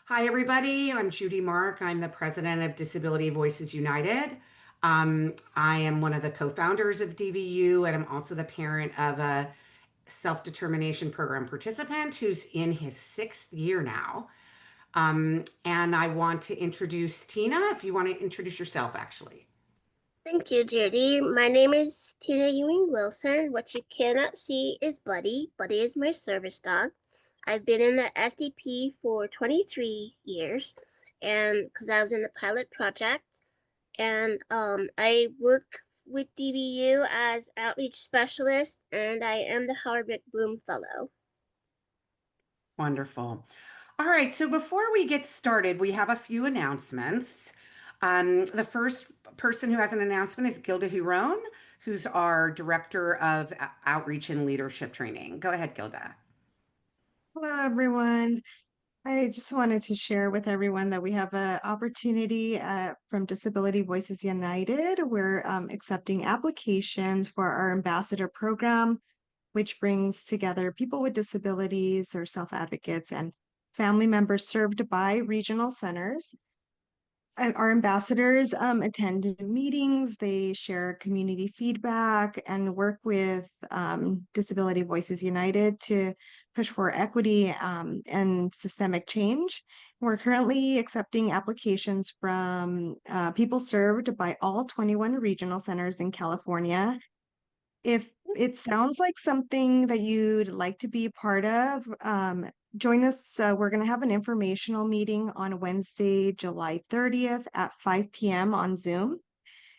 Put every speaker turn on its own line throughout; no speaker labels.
Hi, everybody. I'm Judy Mark. I'm the president of Disability Voices United. I am one of the co-founders of DVU, and I'm also the parent of a self-determination program participant who's in his sixth year now. And I want to introduce Tina, if you want to introduce yourself, actually.
Thank you, Judy. My name is Tina Ewing Wilson. What you cannot see is Buddy. Buddy is my service dog. I've been in the SDP for 23 years, and because I was in the pilot project, and I work with DBU as outreach specialist, and I am the Howard Bloom Fellow.
Wonderful. All right, so before we get started, we have a few announcements. The first person who has an announcement is Gilda Huron, who's our Director of Outreach and Leadership Training. Go ahead, Gilda.
Hello, everyone. I just wanted to share with everyone that we have an opportunity from Disability Voices United. We're accepting applications for our ambassador program, which brings together people with disabilities or self-advocates and family members served by regional centers. And our ambassadors attend meetings, they share community feedback, and work with Disability Voices United to push for equity and systemic change. We're currently accepting applications from people served by all 21 regional centers in California. If it sounds like something that you'd like to be a part of, join us. We're going to have an informational meeting on Wednesday, July 30th at 5 p.m. on Zoom.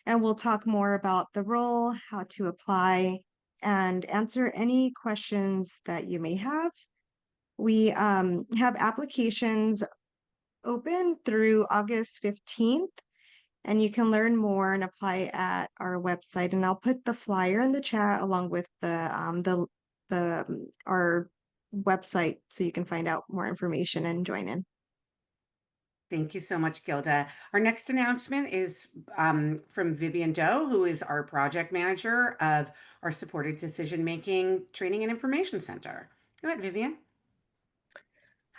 And we'll talk more about the role, how to apply, and answer any questions that you may have. We have applications open through August 15th. And you can learn more and apply at our website. And I'll put the flyer in the chat along with our website so you can find out more information and join in.
Thank you so much, Gilda. Our next announcement is from Vivian Doe, who is our project manager of our Supported Decision Making Training and Information Center. Go ahead, Vivian.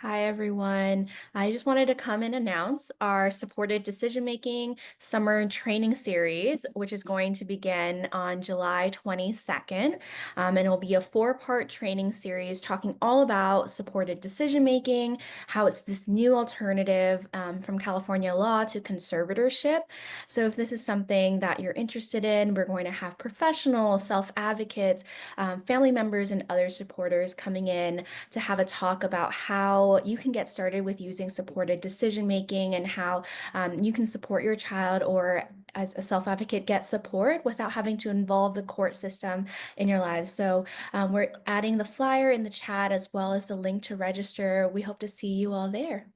Hi, everyone. I just wanted to come and announce our supported decision-making summer training series, which is going to begin on July 22nd. And it'll be a four-part training series talking all about supported decision-making, how it's this new alternative from California law to conservatorship. So if this is something that you're interested in, we're going to have professionals, self-advocates, family members, and other supporters coming in to have a talk about how you can get started with using supported decision making and how you can support your child or as a self-advocate get support without having to involve the court system in your lives. So we're adding the flyer in the chat as well as the link to register. We hope to see you all there.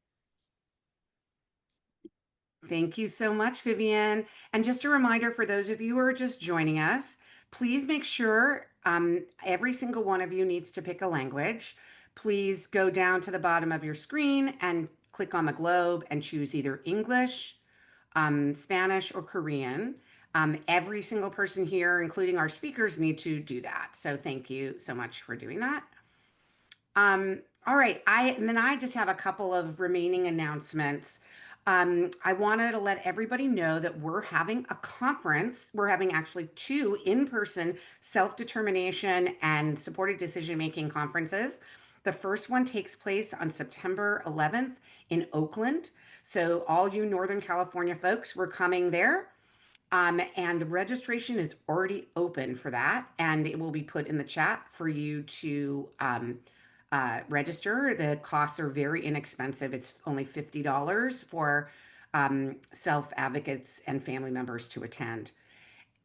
Thank you so much, Vivian. And just a reminder for those of you who are just joining us, please make sure every single one of you needs to pick a language. Please go down to the bottom of your screen and click on the globe and choose either English, Spanish, or Korean. Every single person here, including our speakers, need to do that. So thank you so much for doing that. All right, and then I just have a couple of remaining announcements. I wanted to let everybody know that we're having a conference. We're having actually two in-person self-determination and supported decision-making conferences. The first one takes place on September 11th in Oakland. So all you Northern California folks, we're coming there. And the registration is already open for that, and it will be put in the chat for you to register. The costs are very inexpensive. It's only $50 for self-advocates and family members to attend.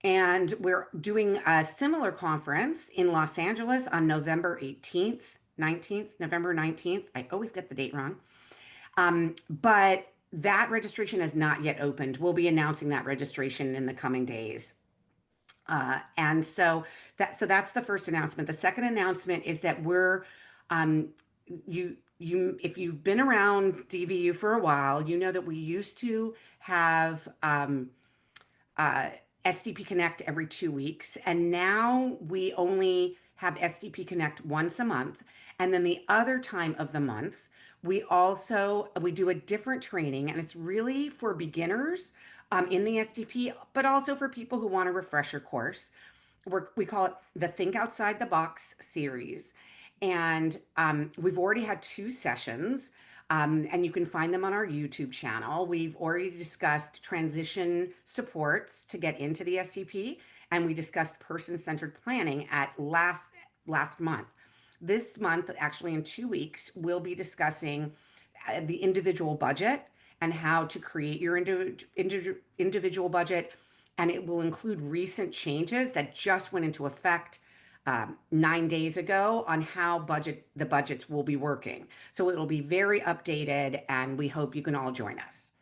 And we're doing a similar conference in Los Angeles on November 18th, 19th, November 19th. I always get the date wrong. But that registration has not yet opened. We'll be announcing that registration in the coming days. And so that's the first announcement. The second announcement is that we're if you've been around DVU for a while, you know that we used to have SDP Connect every 2 weeks, and now we only have SDP Connect once a month. And then the other time of the month, We do a different training, and it's really for beginners in the SDP, but also for people who want a refresher course. We call it the Think Outside the Box series. And we've already had 2 sessions, and you can find them on our YouTube channel. We've already discussed transition supports to get into the SDP, and we discussed person-centered planning at last month. This month, actually in 2 weeks, we'll be discussing the individual budget and how to create your individual budget. And it will include recent changes that just went into effect 9 days ago on how the budgets will be working. So it'll be very updated, and we hope you can all join us.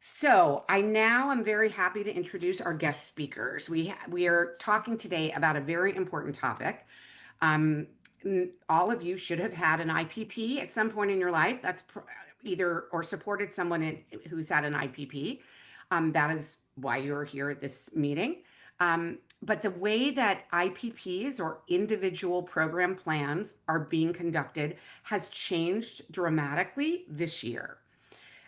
So I now am very happy to introduce our guest speakers. We are talking today about a very important topic. All of you should have had an IPP at some point in your life. That's either or supported someone who's had an IPP. That is why you're here at this meeting. But the way that IPPs, or individual program plans, are being conducted has changed dramatically this year.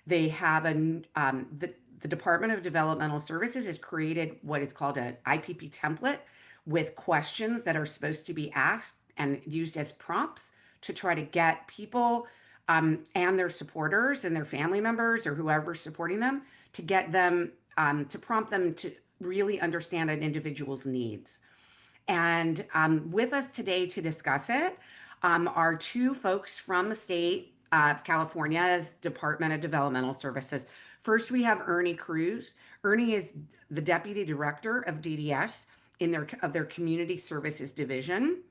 They have the Department of Developmental Services has created what is called an IPP template with questions that are supposed to be asked and used as prompts to try to get people and their supporters and their family members or whoever's supporting them to get them to prompt them to really understand an individual's needs. And with us today to discuss it are 2 folks from the state of California's Department of Developmental Services. First, we have Ernie Cruz. Ernie is the Deputy Director of DDS in their Community Services Division.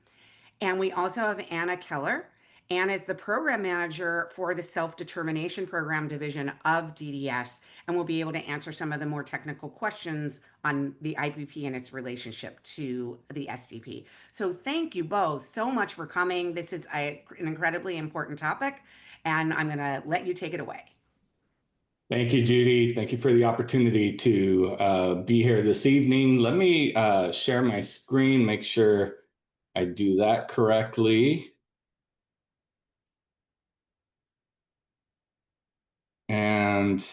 And we also have Anna Keller. Anna is the Program Manager for the Self-Determination Program Division of DDS, and will be able to answer some of the more technical questions on the IPP and its relationship to the SDP. So thank you both so much for coming. This is an incredibly important topic, and I'm going to let you take it away.
Thank you, Judy. Thank you for the opportunity to be here this evening. Let me share my screen, make sure I do that correctly. And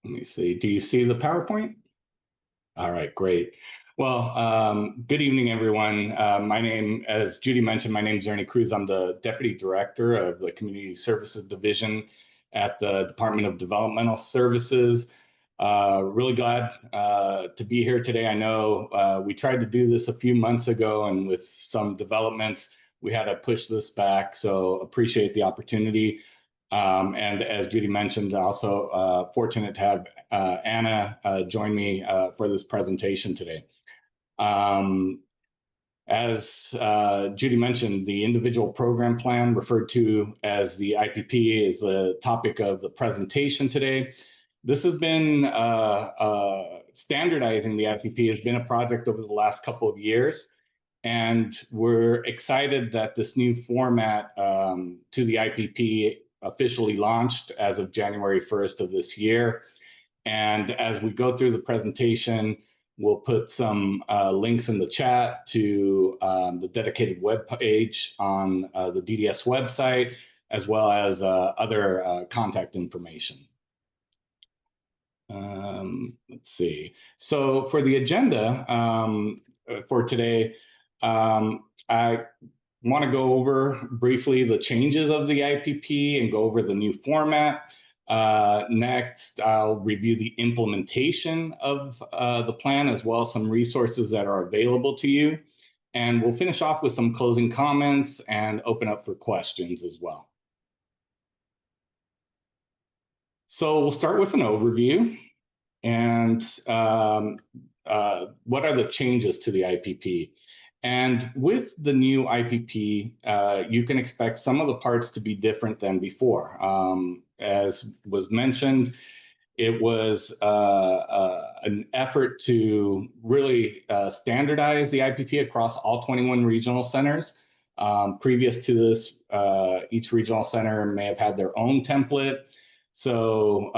let me see, do you see the PowerPoint? All right, great. Well, good evening, everyone. As Judy mentioned, my name is Ernie Cruz. I'm the Deputy Director of the Community Services Division at the Department of Developmental Services. Really glad to be here today. I know we tried to do this a few months ago, and with some developments, we had to push this back. So appreciate the opportunity. And as Judy mentioned, also fortunate to have Anna join me for this presentation today. As Judy mentioned, the individual program plan, referred to as the IPP, is the topic of the presentation today. This has been standardizing the IPP has been a project over the last couple of years. And we're excited that this new format to the IPP officially launched as of January 1st of this year. And as we go through the presentation, we'll put some links in the chat to the dedicated web page on the DDS website, as well as other contact information. Let's see. So for the agenda for today, I want to go over briefly the changes of the IPP and go over the new format. Next, I'll review the implementation of the plan, as well as some resources that are available to you. And we'll finish off with some closing comments and open up for questions as well. So we'll start with an overview. And what are the changes to the IPP? And with the new IPP, you can expect some of the parts to be different than before. As was mentioned, it was an effort to really standardize the IPP across all 21 regional centers. Previous to this, each regional center may have had their own template. So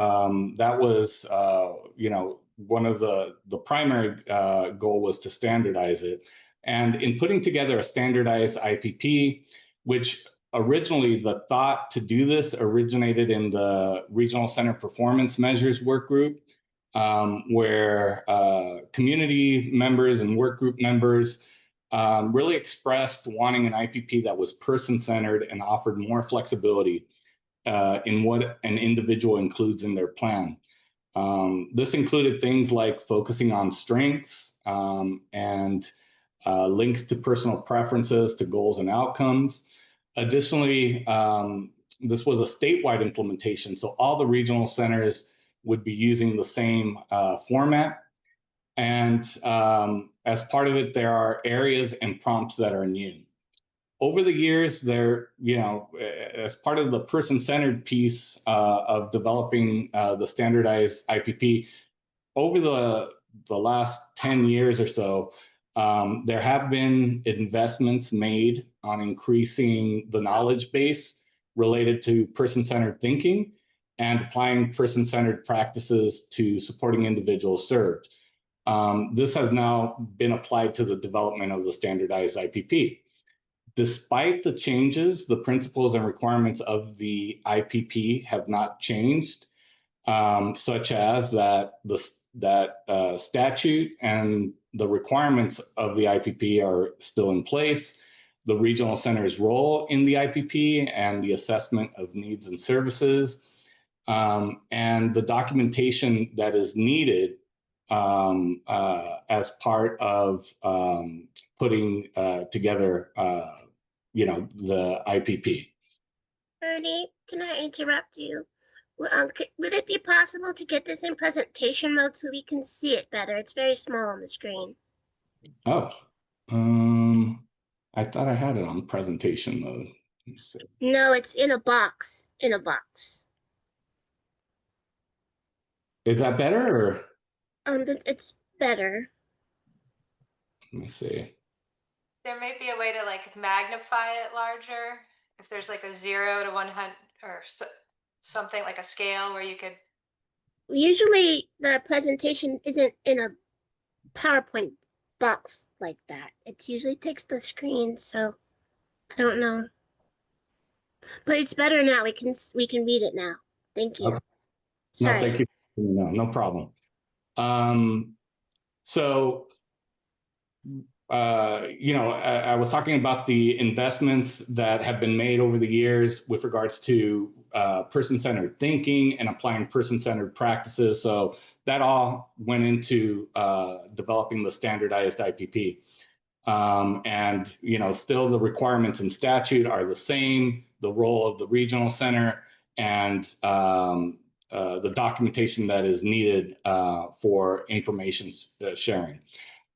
that was, one of the primary goal was to standardize it. And in putting together a standardized IPP, which originally the thought to do this originated in the Regional Center Performance Measures Work Group, where community members and work group members really expressed wanting an IPP that was person-centered and offered more flexibility in what an individual includes in their plan. This included things like focusing on strengths and links to personal preferences, to goals and outcomes. Additionally, this was a statewide implementation, so all the regional centers would be using the same format. And as part of it, there are areas and prompts that are new. Over the years, there, as part of the person-centered piece of developing the standardized IPP, over the last 10 years or so, there have been investments made on increasing the knowledge base related to person-centered thinking and applying person-centered practices to supporting individuals served. This has now been applied to the development of the standardized IPP. Despite the changes, the principles and requirements of the IPP have not changed, such as that statute and the requirements of the IPP are still in place, the regional center's role in the IPP and the assessment of needs and services, and the documentation that is needed as part of putting together the IPP.
Ernie, can I interrupt you? Would it be possible to get this in presentation mode so we can see it better? It's very small on the screen.
Oh, I thought I had it on presentation mode. Let me see.
No, it's in a box. In a box.
Is that better, or?
It's better.
Let me see.
There may be a way to like magnify it larger. If there's like a 0 to 100 or something like a scale where you could.
Usually the presentation isn't in a PowerPoint box like that. It usually takes the screen, so I don't know. But it's better now. We can read it now. Thank you.
Okay.
Sorry.
No, thank you. No problem. So, I was talking about the investments that have been made over the years with regards to person-centered thinking and applying person-centered practices. So that all went into developing the standardized IPP. And still the requirements in statute are the same, the role of the regional center, and the documentation that is needed for information sharing.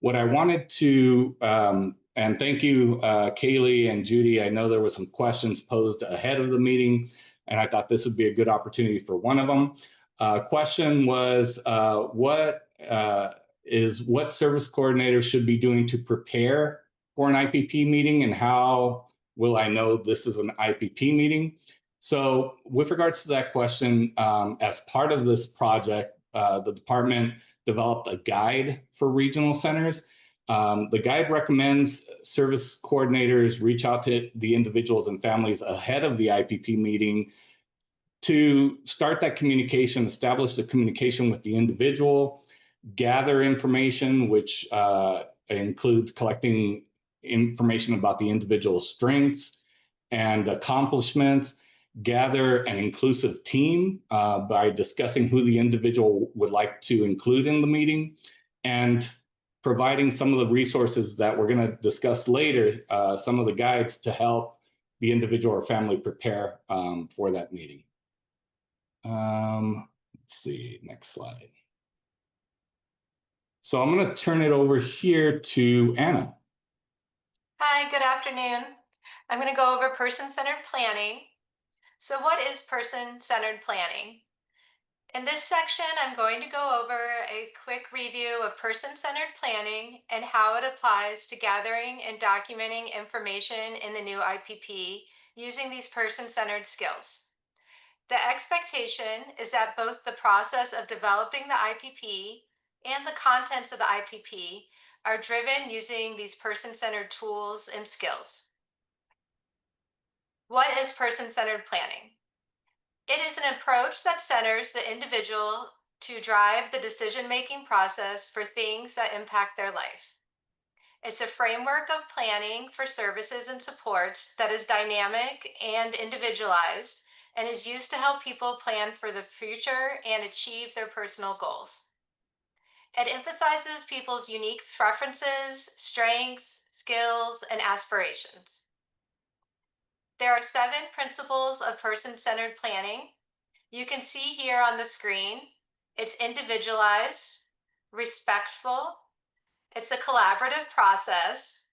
What I wanted to, and thank you, Kaylee and Judy, I know there were some questions posed ahead of the meeting, and I thought this would be a good opportunity for one of them. Question was, what service coordinator should be doing to prepare for an IPP meeting, and how will I know this is an IPP meeting? So with regards to that question, as part of this project, the department developed a guide for regional centers. The guide recommends service coordinators reach out to the individuals and families ahead of the IPP meeting to start that communication, establish the communication with the individual, gather information, which includes collecting information about the individual's strengths and accomplishments, gather an inclusive team by discussing who the individual would like to include in the meeting, and providing some of the resources that we're going to discuss later, some of the guides to help the individual or family prepare for that meeting. Let's see, next slide. So I'm going to turn it over here to Anna.
Hi, good afternoon. I'm going to go over person-centered planning. So what is person-centered planning? In this section, I'm going to go over a quick review of person-centered planning and how it applies to gathering and documenting information in the new IPP using these person-centered skills. The expectation is that both the process of developing the IPP and the contents of the IPP are driven using these person-centered tools and skills. What is person-centered planning? It is an approach that centers the individual to drive the decision-making process for things that impact their life. It's a framework of planning for services and supports that is dynamic and individualized and is used to help people plan for the future and achieve their personal goals. It emphasizes people's unique preferences, strengths, skills, and aspirations. There are 7 principles of person-centered planning. You can see here on the screen, it's individualized, respectful, it's a collaborative process,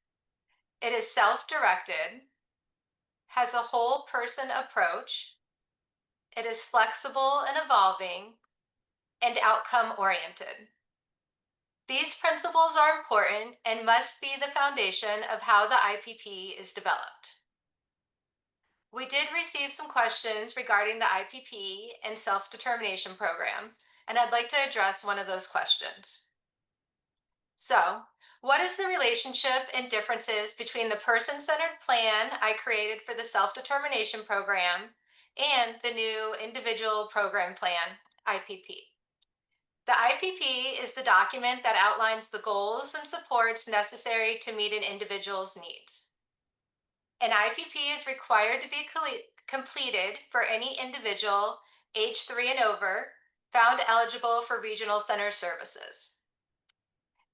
it is self-directed, has a whole person approach, it is flexible and evolving, and outcome-oriented. These principles are important and must be the foundation of how the IPP is developed. We did receive some questions regarding the IPP and self-determination program, and I'd like to address one of those questions. So, what is the relationship and differences between the person-centered plan I created for the self-determination program and the new individual program plan, IPP? The IPP is the document that outlines the goals and supports necessary to meet an individual's needs. An IPP is required to be completed for any individual age 3 and over found eligible for regional center services.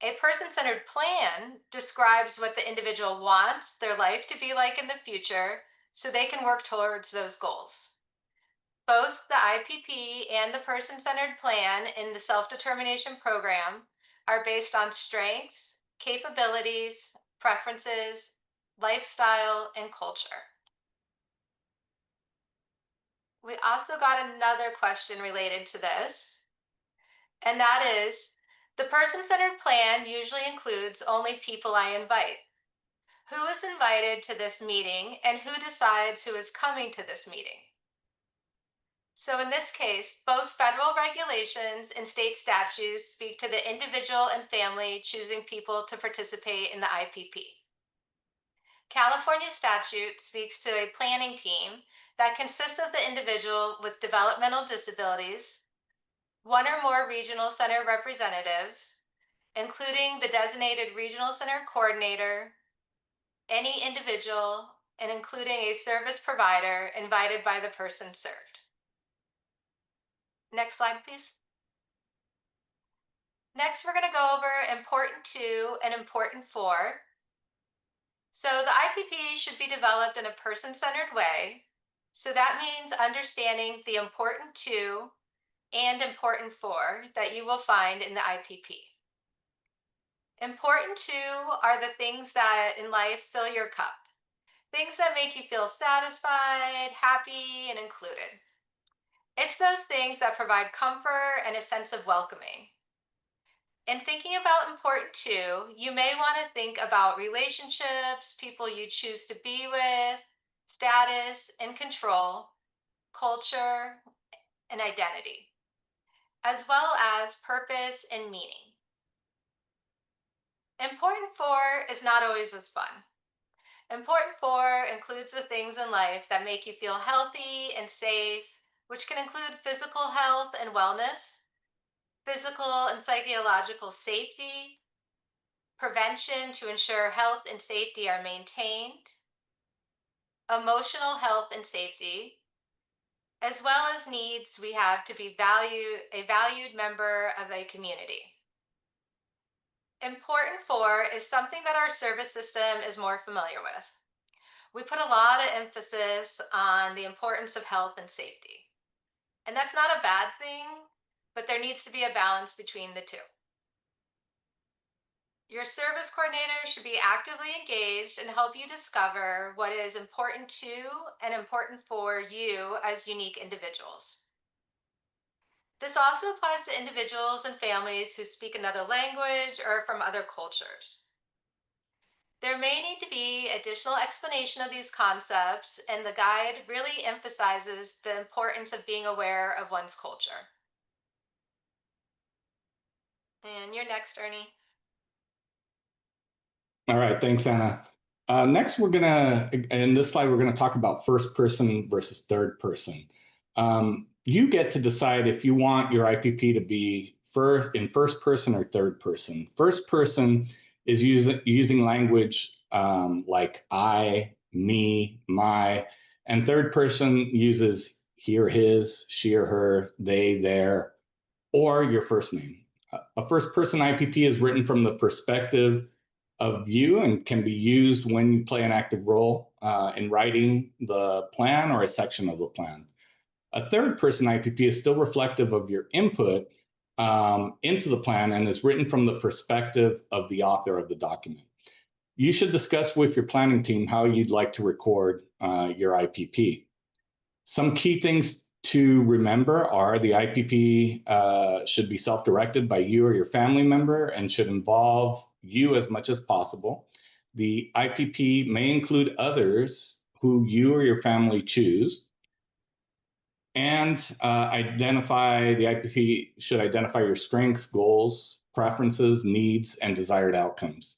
A person-centered plan describes what the individual wants their life to be like in the future so they can work towards those goals. Both the IPP and the person-centered plan in the self-determination program are based on strengths, capabilities, preferences, lifestyle, and culture. We also got another question related to this, and that is, the person-centered plan usually includes only people I invite. Who is invited to this meeting and who decides who is coming to this meeting? So in this case, both federal regulations and state statutes speak to the individual and family choosing people to participate in the IPP. California statute speaks to a planning team that consists of the individual with developmental disabilities, 1 or more regional center representatives, including the designated regional center coordinator, any individual, and including a service provider invited by the person served. Next slide, please. Next, we're going to go over important 2 and important 4. So the IPP should be developed in a person-centered way. So that means understanding the important 2 and important 4 that you will find in the IPP. Important 2 are the things that in life fill your cup. Things that make you feel satisfied, happy, and included. It's those things that provide comfort and a sense of welcoming. In thinking about important 2, you may want to think about relationships, people you choose to be with, status and control, culture, and identity, as well as purpose and meaning. Important 4 is not always as fun. Important 4 includes the things in life that make you feel healthy and safe, which can include physical health and wellness, physical and psychological safety, prevention to ensure health and safety are maintained, emotional health and safety, as well as needs we have to be a valued member of a community. Important 4 is something that our service system is more familiar with. We put a lot of emphasis on the importance of health and safety. And that's not a bad thing, but there needs to be a balance between the 2. Your service coordinator should be actively engaged and help you discover what is important to and important for you as unique individuals. This also applies to individuals and families who speak another language or from other cultures. There may need to be additional explanation of these concepts, and the guide really emphasizes the importance of being aware of one's culture. And you're next, Ernie.
All right, thanks, Anna. Next, in this slide, we're gonna talk about first person versus third person. You get to decide if you want your IPP to be in first person or third person. First person is using language like I, me, my, and third person uses he or his, she or her, they, their, or your first name. A first person IPP is written from the perspective of you and can be used when you play an active role in writing the plan or a section of the plan. A third person IPP is still reflective of your input into the plan and is written from the perspective of the author of the document. You should discuss with your planning team how you'd like to record your IPP. Some key things to remember are the IPP should be self-directed by you or your family member and should involve you as much as possible. The IPP may include others who you or your family choose. And the IPP should identify your strengths, goals, preferences, needs, and desired outcomes.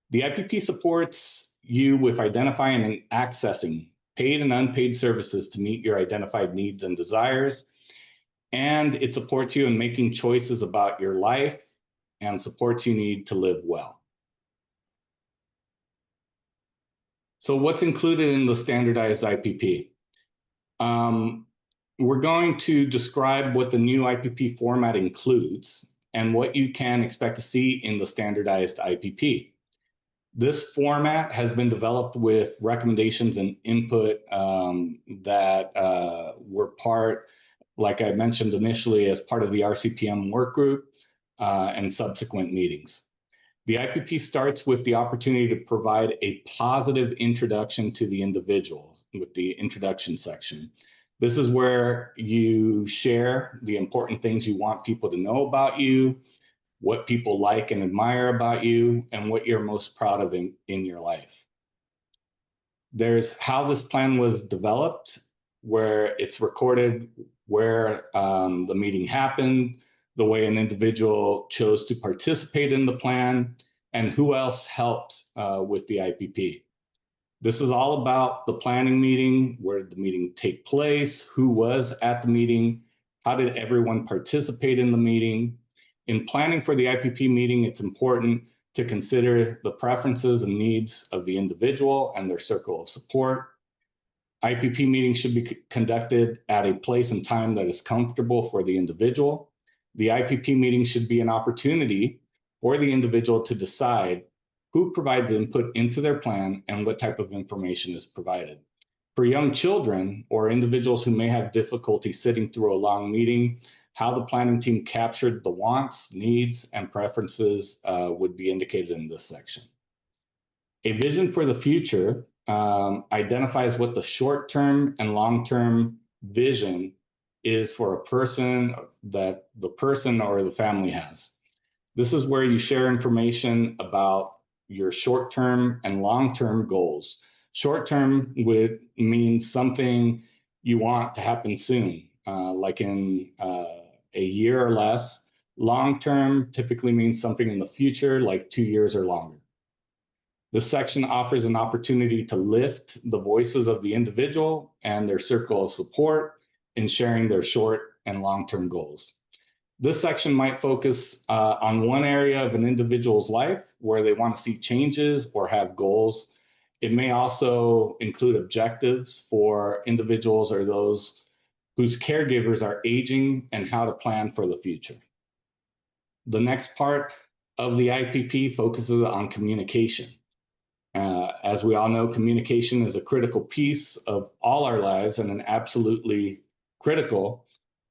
The IPP supports you with identifying and accessing paid and unpaid services to meet your identified needs and desires. And it supports you in making choices about your life and supports you need to live well. So what's included in the standardized IPP? We're going to describe what the new IPP format includes and what you can expect to see in the standardized IPP. This format has been developed with recommendations and input that were part, like I mentioned initially, as part of the RCPM work group and subsequent meetings. The IPP starts with the opportunity to provide a positive introduction to the individual with the introduction section. This is where you share the important things you want people to know about you, what people like and admire about you, and what you're most proud of in your life. There's how this plan was developed, where it's recorded, where the meeting happened, the way an individual chose to participate in the plan, and who else helped with the IPP. This is all about the planning meeting, where did the meeting take place, who was at the meeting, how did everyone participate in the meeting. In planning for the IPP meeting, it's important to consider the preferences and needs of the individual and their circle of support. IPP meetings should be conducted at a place and time that is comfortable for the individual. The IPP meeting should be an opportunity for the individual to decide who provides input into their plan and what type of information is provided. For young children or individuals who may have difficulty sitting through a long meeting, how the planning team captured the wants, needs, and preferences would be indicated in this section. A vision for the future identifies what the short-term and long-term vision is for a person that the person or the family has. This is where you share information about your short-term and long-term goals. Short-term would mean something you want to happen soon, like in a year or less. Long-term typically means something in the future, like 2 years or longer. This section offers an opportunity to lift the voices of the individual and their circle of support in sharing their short and long-term goals. This section might focus on one area of an individual's life where they want to see changes or have goals. It may also include objectives for individuals or those whose caregivers are aging and how to plan for the future. The next part of the IPP focuses on communication. As we all know, communication is a critical piece of all our lives and an absolutely critical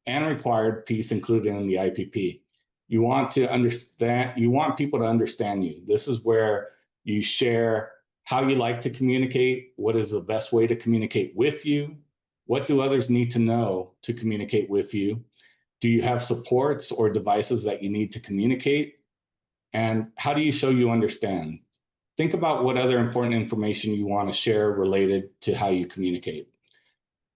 and required piece included in the IPP. You want people to understand you. This is where you share how you like to communicate, what is the best way to communicate with you, what do others need to know to communicate with you, do you have supports or devices that you need to communicate, and how do you show you understand? Think about what other important information you want to share related to how you communicate.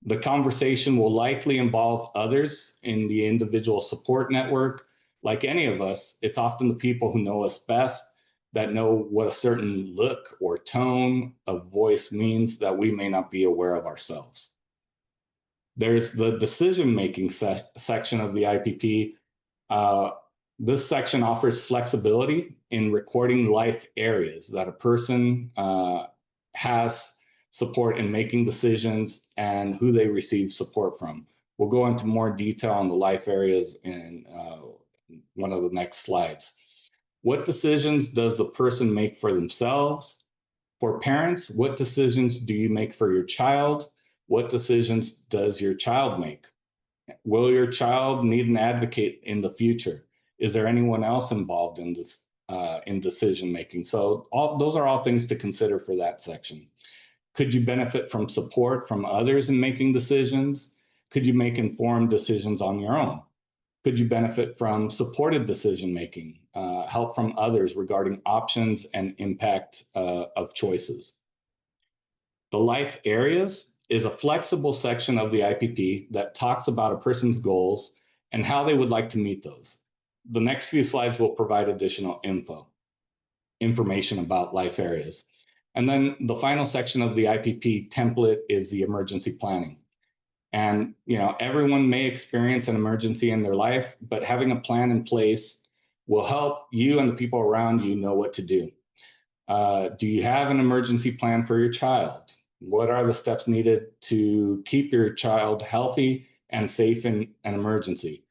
The conversation will likely involve others in the individual support network. Like any of us, it's often the people who know us best that know what a certain look or tone of voice means that we may not be aware of ourselves. There's the decision-making section of the IPP. This section offers flexibility in recording life areas that a person has support in making decisions and who they receive support from. We'll go into more detail on the life areas in one of the next slides. What decisions does the person make for themselves? For parents, what decisions do you make for your child? What decisions does your child make? Will your child need an advocate in the future? Is there anyone else involved in this in decision making? So those are all things to consider for that section. Could you benefit from support from others in making decisions? Could you make informed decisions on your own? Could you benefit from supported decision making, help from others regarding options and impact of choices? The life areas is a flexible section of the IPP that talks about a person's goals and how they would like to meet those. The next few slides will provide additional information about life areas. And then the final section of the IPP template is the emergency planning. And everyone may experience an emergency in their life, but having a plan in place will help you and the people around you know what to do. Do you have an emergency plan for your child? What are the steps needed to keep your child healthy and safe in an emergency?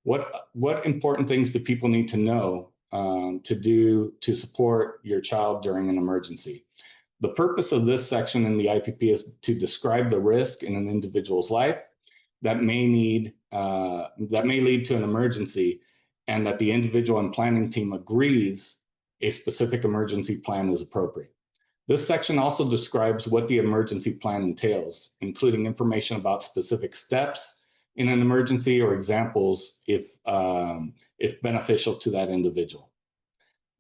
What important things do people need to know to do to support your child during an emergency? The purpose of this section in the IPP is to describe the risk in an individual's life that may lead to an emergency, and that the individual and planning team agrees a specific emergency plan is appropriate. This section also describes what the emergency plan entails, including information about specific steps in an emergency or examples if beneficial to that individual.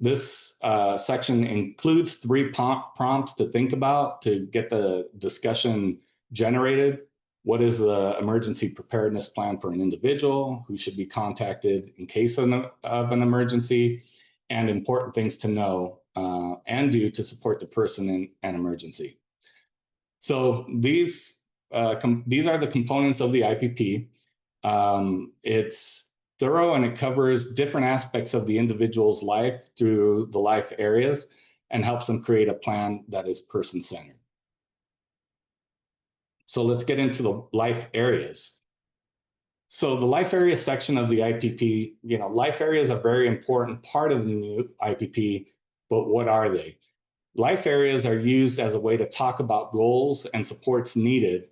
This section includes 3 prompts to think about to get the discussion generated. What is the emergency preparedness plan for an individual? Who should be contacted in case of an emergency? And important things to know and do to support the person in an emergency. So these are the components of the IPP. It's thorough and it covers different aspects of the individual's life through the life areas and helps them create a plan that is person-centered. So let's get into the life areas. So the life area section of the IPP, life areas are a very important part of the new IPP, but what are they? Life areas are used as a way to talk about goals and supports needed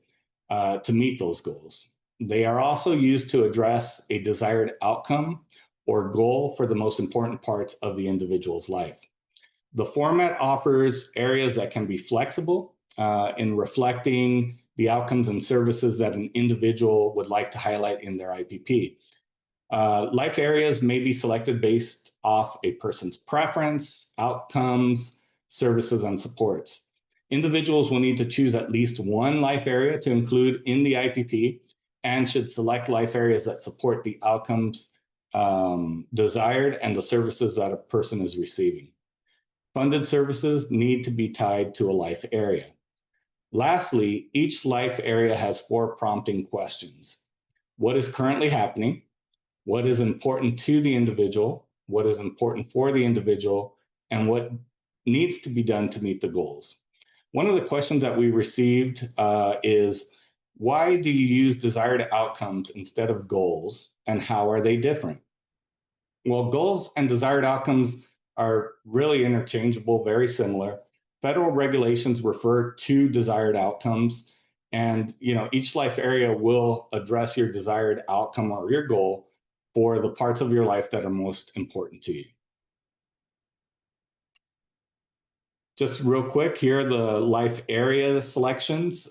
to meet those goals. They are also used to address a desired outcome or goal for the most important parts of the individual's life. The format offers areas that can be flexible in reflecting the outcomes and services that an individual would like to highlight in their IPP. Life areas may be selected based off a person's preference, outcomes, services, and supports. Individuals will need to choose at least one life area to include in the IPP and should select life areas that support the outcomes desired and the services that a person is receiving. Funded services need to be tied to a life area. Lastly, each life area has 4 prompting questions. What is currently happening? What is important to the individual? What is important for the individual? And what needs to be done to meet the goals? One of the questions that we received is, why do you use desired outcomes instead of goals, and how are they different? Well, goals and desired outcomes are really interchangeable, very similar. Federal regulations refer to desired outcomes, and each life area will address your desired outcome or your goal for the parts of your life that are most important to you. Just real quick, here are the life area selections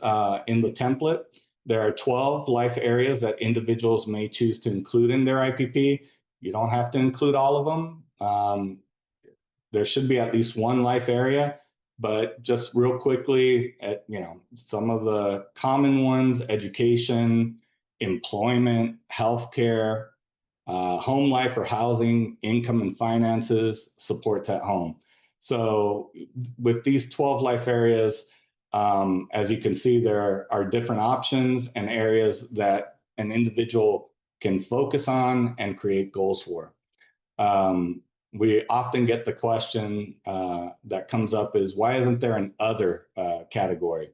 in the template. There are 12 life areas that individuals may choose to include in their IPP. You don't have to include all of them. There should be at least one life area, but just real quickly, some of the common ones: education, employment, healthcare, home life or housing, income and finances, supports at home. So with these 12 life areas, as you can see, there are different options and areas that an individual can focus on and create goals for. We often get the question that comes up is, why isn't there an other category?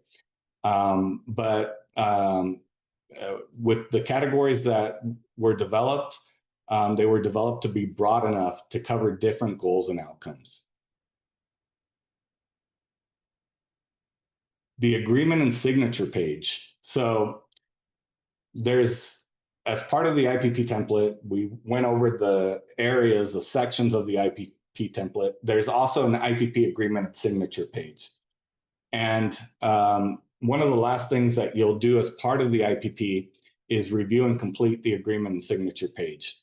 With the categories that were developed, they were developed to be broad enough to cover different goals and outcomes. The agreement and signature page. So there's, as part of the IPP template, we went over the areas, the sections of the IPP template. There's also an IPP agreement and signature page. And one of the last things that you'll do as part of the IPP is review and complete the agreement and signature page.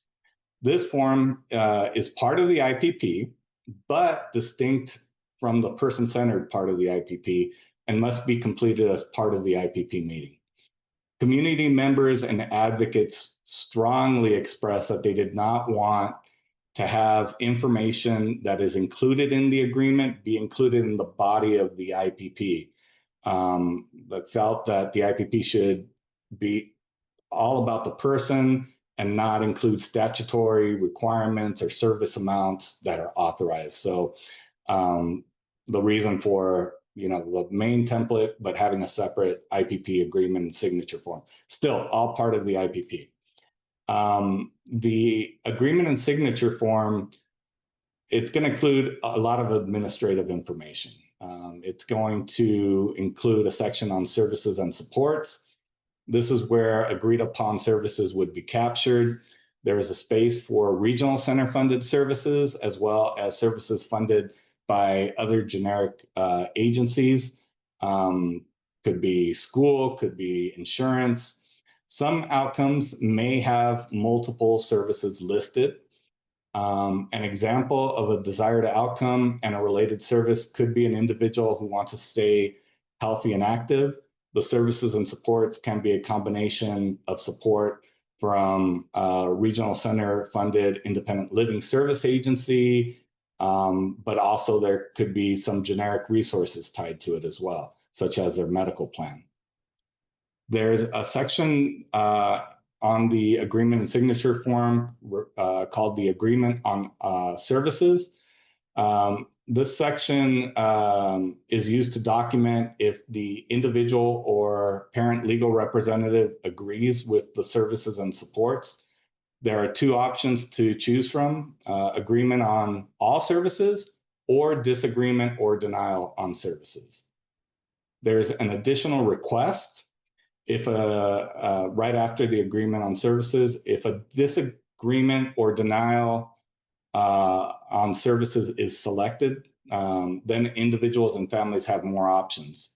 This form is part of the IPP, but distinct from the person-centered part of the IPP and must be completed as part of the IPP meeting. Community members and advocates strongly expressed that they did not want to have information that is included in the agreement be included in the body of the IPP. But felt that the IPP should be all about the person and not include statutory requirements or service amounts that are authorized. So the reason for the main template, but having a separate IPP agreement and signature form, still all part of the IPP. The agreement and signature form, it's going to include a lot of administrative information. It's going to include a section on services and supports. This is where agreed upon services would be captured. There is a space for regional center funded services, as well as services funded by other generic agencies. Could be school, could be insurance. Some outcomes may have multiple services listed. An example of a desired outcome and a related service could be an individual who wants to stay healthy and active. The services and supports can be a combination of support from a regional center funded independent living service agency, but also there could be some generic resources tied to it as well, such as their medical plan. There's a section on the agreement and signature form called the agreement on services. This section is used to document if the individual or parent legal representative agrees with the services and supports. There are two options to choose from: agreement on all services or disagreement or denial on services. There's an additional request if right after the agreement on services, if a disagreement or denial on services is selected, then individuals and families have more options.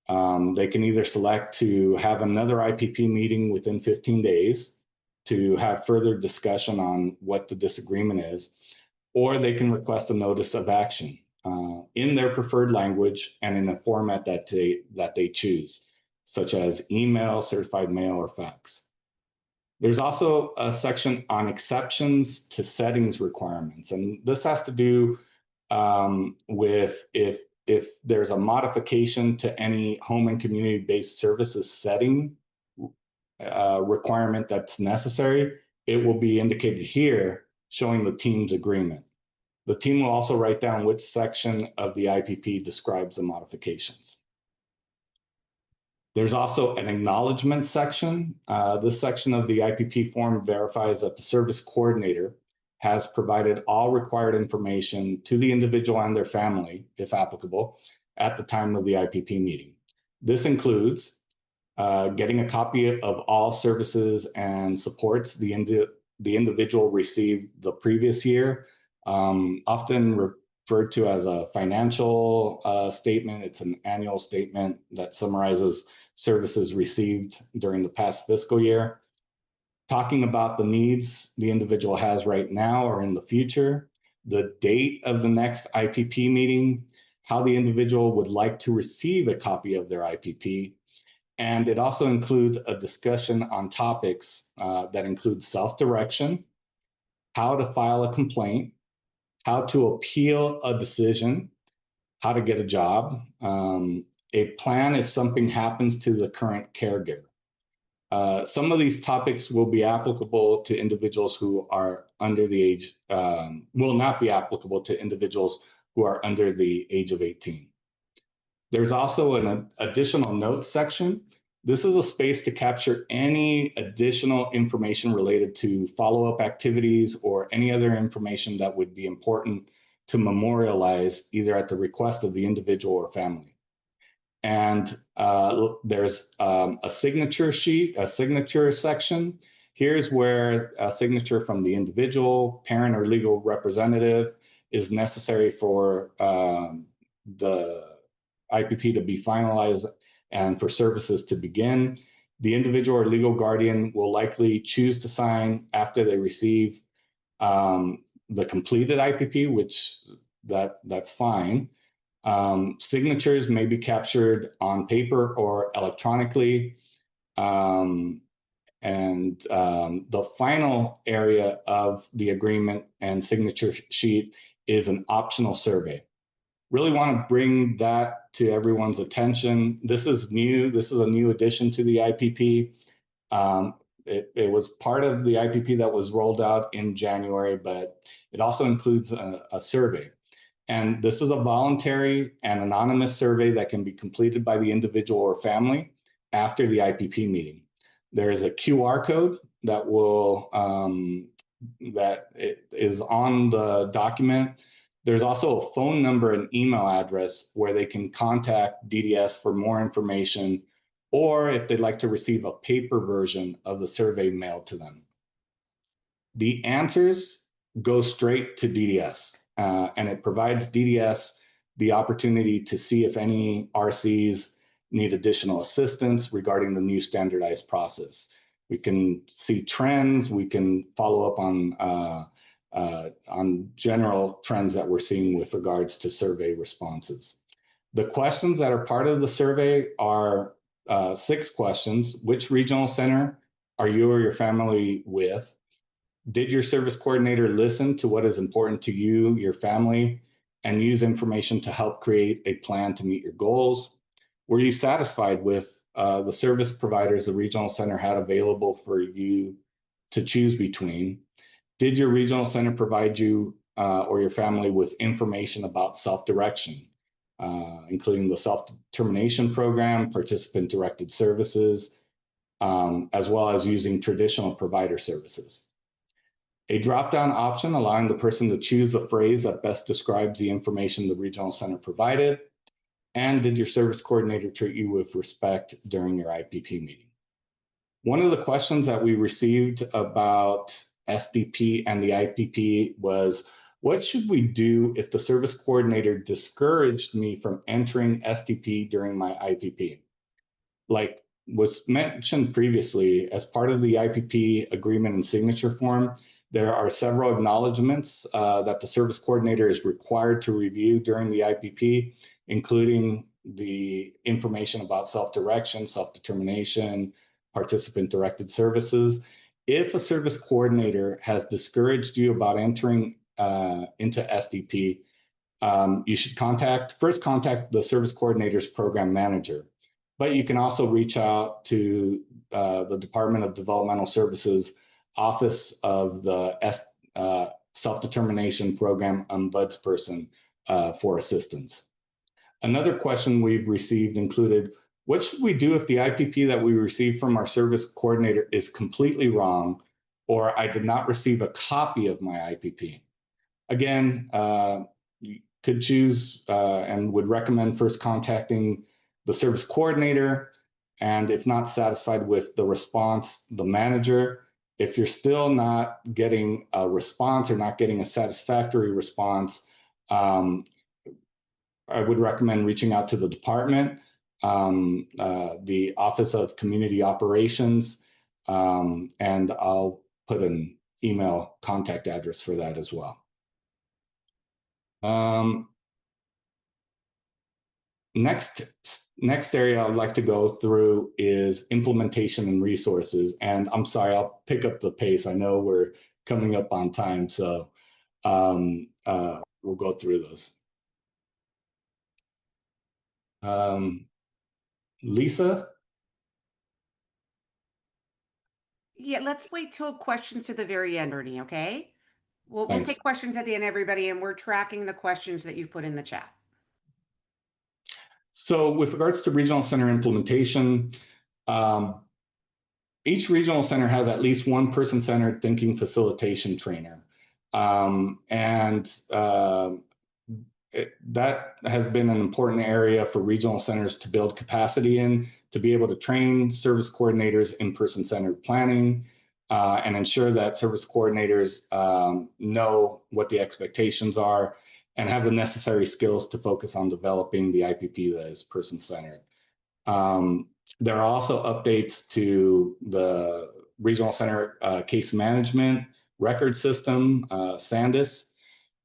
They can either select to have another IPP meeting within 15 days to have further discussion on what the disagreement is, or they can request a notice of action in their preferred language and in a format that they choose, such as email, certified mail, or fax. There's also a section on exceptions to settings requirements, and this has to do with if there's a modification to any home and community-based services setting requirement that's necessary, it will be indicated here showing the team's agreement. The team will also write down which section of the IPP describes the modifications. There's also an acknowledgement section. This section of the IPP form verifies that the service coordinator has provided all required information to the individual and their family, if applicable, at the time of the IPP meeting. This includes getting a copy of all services and supports the individual received the previous year, often referred to as a financial statement. It's an annual statement that summarizes services received during the past fiscal year. Talking about the needs the individual has right now or in the future, the date of the next IPP meeting, how the individual would like to receive a copy of their IPP. And it also includes a discussion on topics that include self-direction, how to file a complaint, how to appeal a decision, how to get a job, a plan if something happens to the current caregiver. Some of these topics will be applicable to individuals who are under the age, will not be applicable to individuals who are under the age of 18. There's also an additional notes section. This is a space to capture any additional information related to follow-up activities or any other information that would be important to memorialize either at the request of the individual or family. And there's a signature sheet, a signature section. Here's where a signature from the individual, parent, or legal representative is necessary for the IPP to be finalized and for services to begin. The individual or legal guardian will likely choose to sign after they receive the completed IPP, which that's fine. Signatures may be captured on paper or electronically. The final area of the agreement and signature sheet is an optional survey. Really want to bring that to everyone's attention. This is new. This is a new addition to the IPP. It was part of the IPP that was rolled out in January, but it also includes a survey. And this is a voluntary and anonymous survey that can be completed by the individual or family after the IPP meeting. There is a QR code that will that is on the document. There's also a phone number and email address where they can contact DDS for more information, or if they'd like to receive a paper version of the survey mailed to them. The answers go straight to DDS, and it provides DDS the opportunity to see if any RCs need additional assistance regarding the new standardized process. We can see trends, we can follow up on general trends that we're seeing with regards to survey responses. The questions that are part of the survey are 6 questions. Which regional center are you or your family with? Did your service coordinator listen to what is important to you, your family, and use information to help create a plan to meet your goals? Were you satisfied with the service providers the regional center had available for you to choose between? Did your regional center provide you or your family with information about self-direction, including the self-determination program, participant-directed services, as well as using traditional provider services? A drop-down option allowing the person to choose the phrase that best describes the information the regional center provided. And did your service coordinator treat you with respect during your IPP meeting? One of the questions that we received about SDP and the IPP was, what should we do if the service coordinator discouraged me from entering SDP during my IPP? Like was mentioned previously, as part of the IPP agreement and signature form, there are several acknowledgements that the service coordinator is required to review during the IPP, including the information about self-direction, self-determination, participant-directed services. If a service coordinator has discouraged you about entering into SDP, you should first contact the service coordinator's program manager. But you can also reach out to the Department of Developmental Services Office of the Self-Determination Program Ombudsperson for assistance. Another question we've received included, what should we do if the IPP that we received from our service coordinator is completely wrong, or I did not receive a copy of my IPP? Again, you could choose and would recommend first contacting the service coordinator, and if not satisfied with the response, the manager. If you're still not getting a response or not getting a satisfactory response, I would recommend reaching out to the department, the Office of Community Operations, and I'll put an email contact address for that as well. Next area I'd like to go through is implementation and resources. And I'm sorry, I'll pick up the pace. I know we're coming up on time, so we'll go through those. Lisa?
Yeah, let's wait till questions to the very end, Ernie, okay? We'll
Thanks.
take questions at the end, everybody, and we're tracking the questions that you've put in the chat.
So with regards to regional center implementation, each regional center has at least one person-centered thinking facilitation trainer. That has been an important area for regional centers to build capacity in, to be able to train service coordinators in person-centered planning, and ensure that service coordinators know what the expectations are and have the necessary skills to focus on developing the IPP that is person-centered. There are also updates to the regional center case management record system, SANDIS,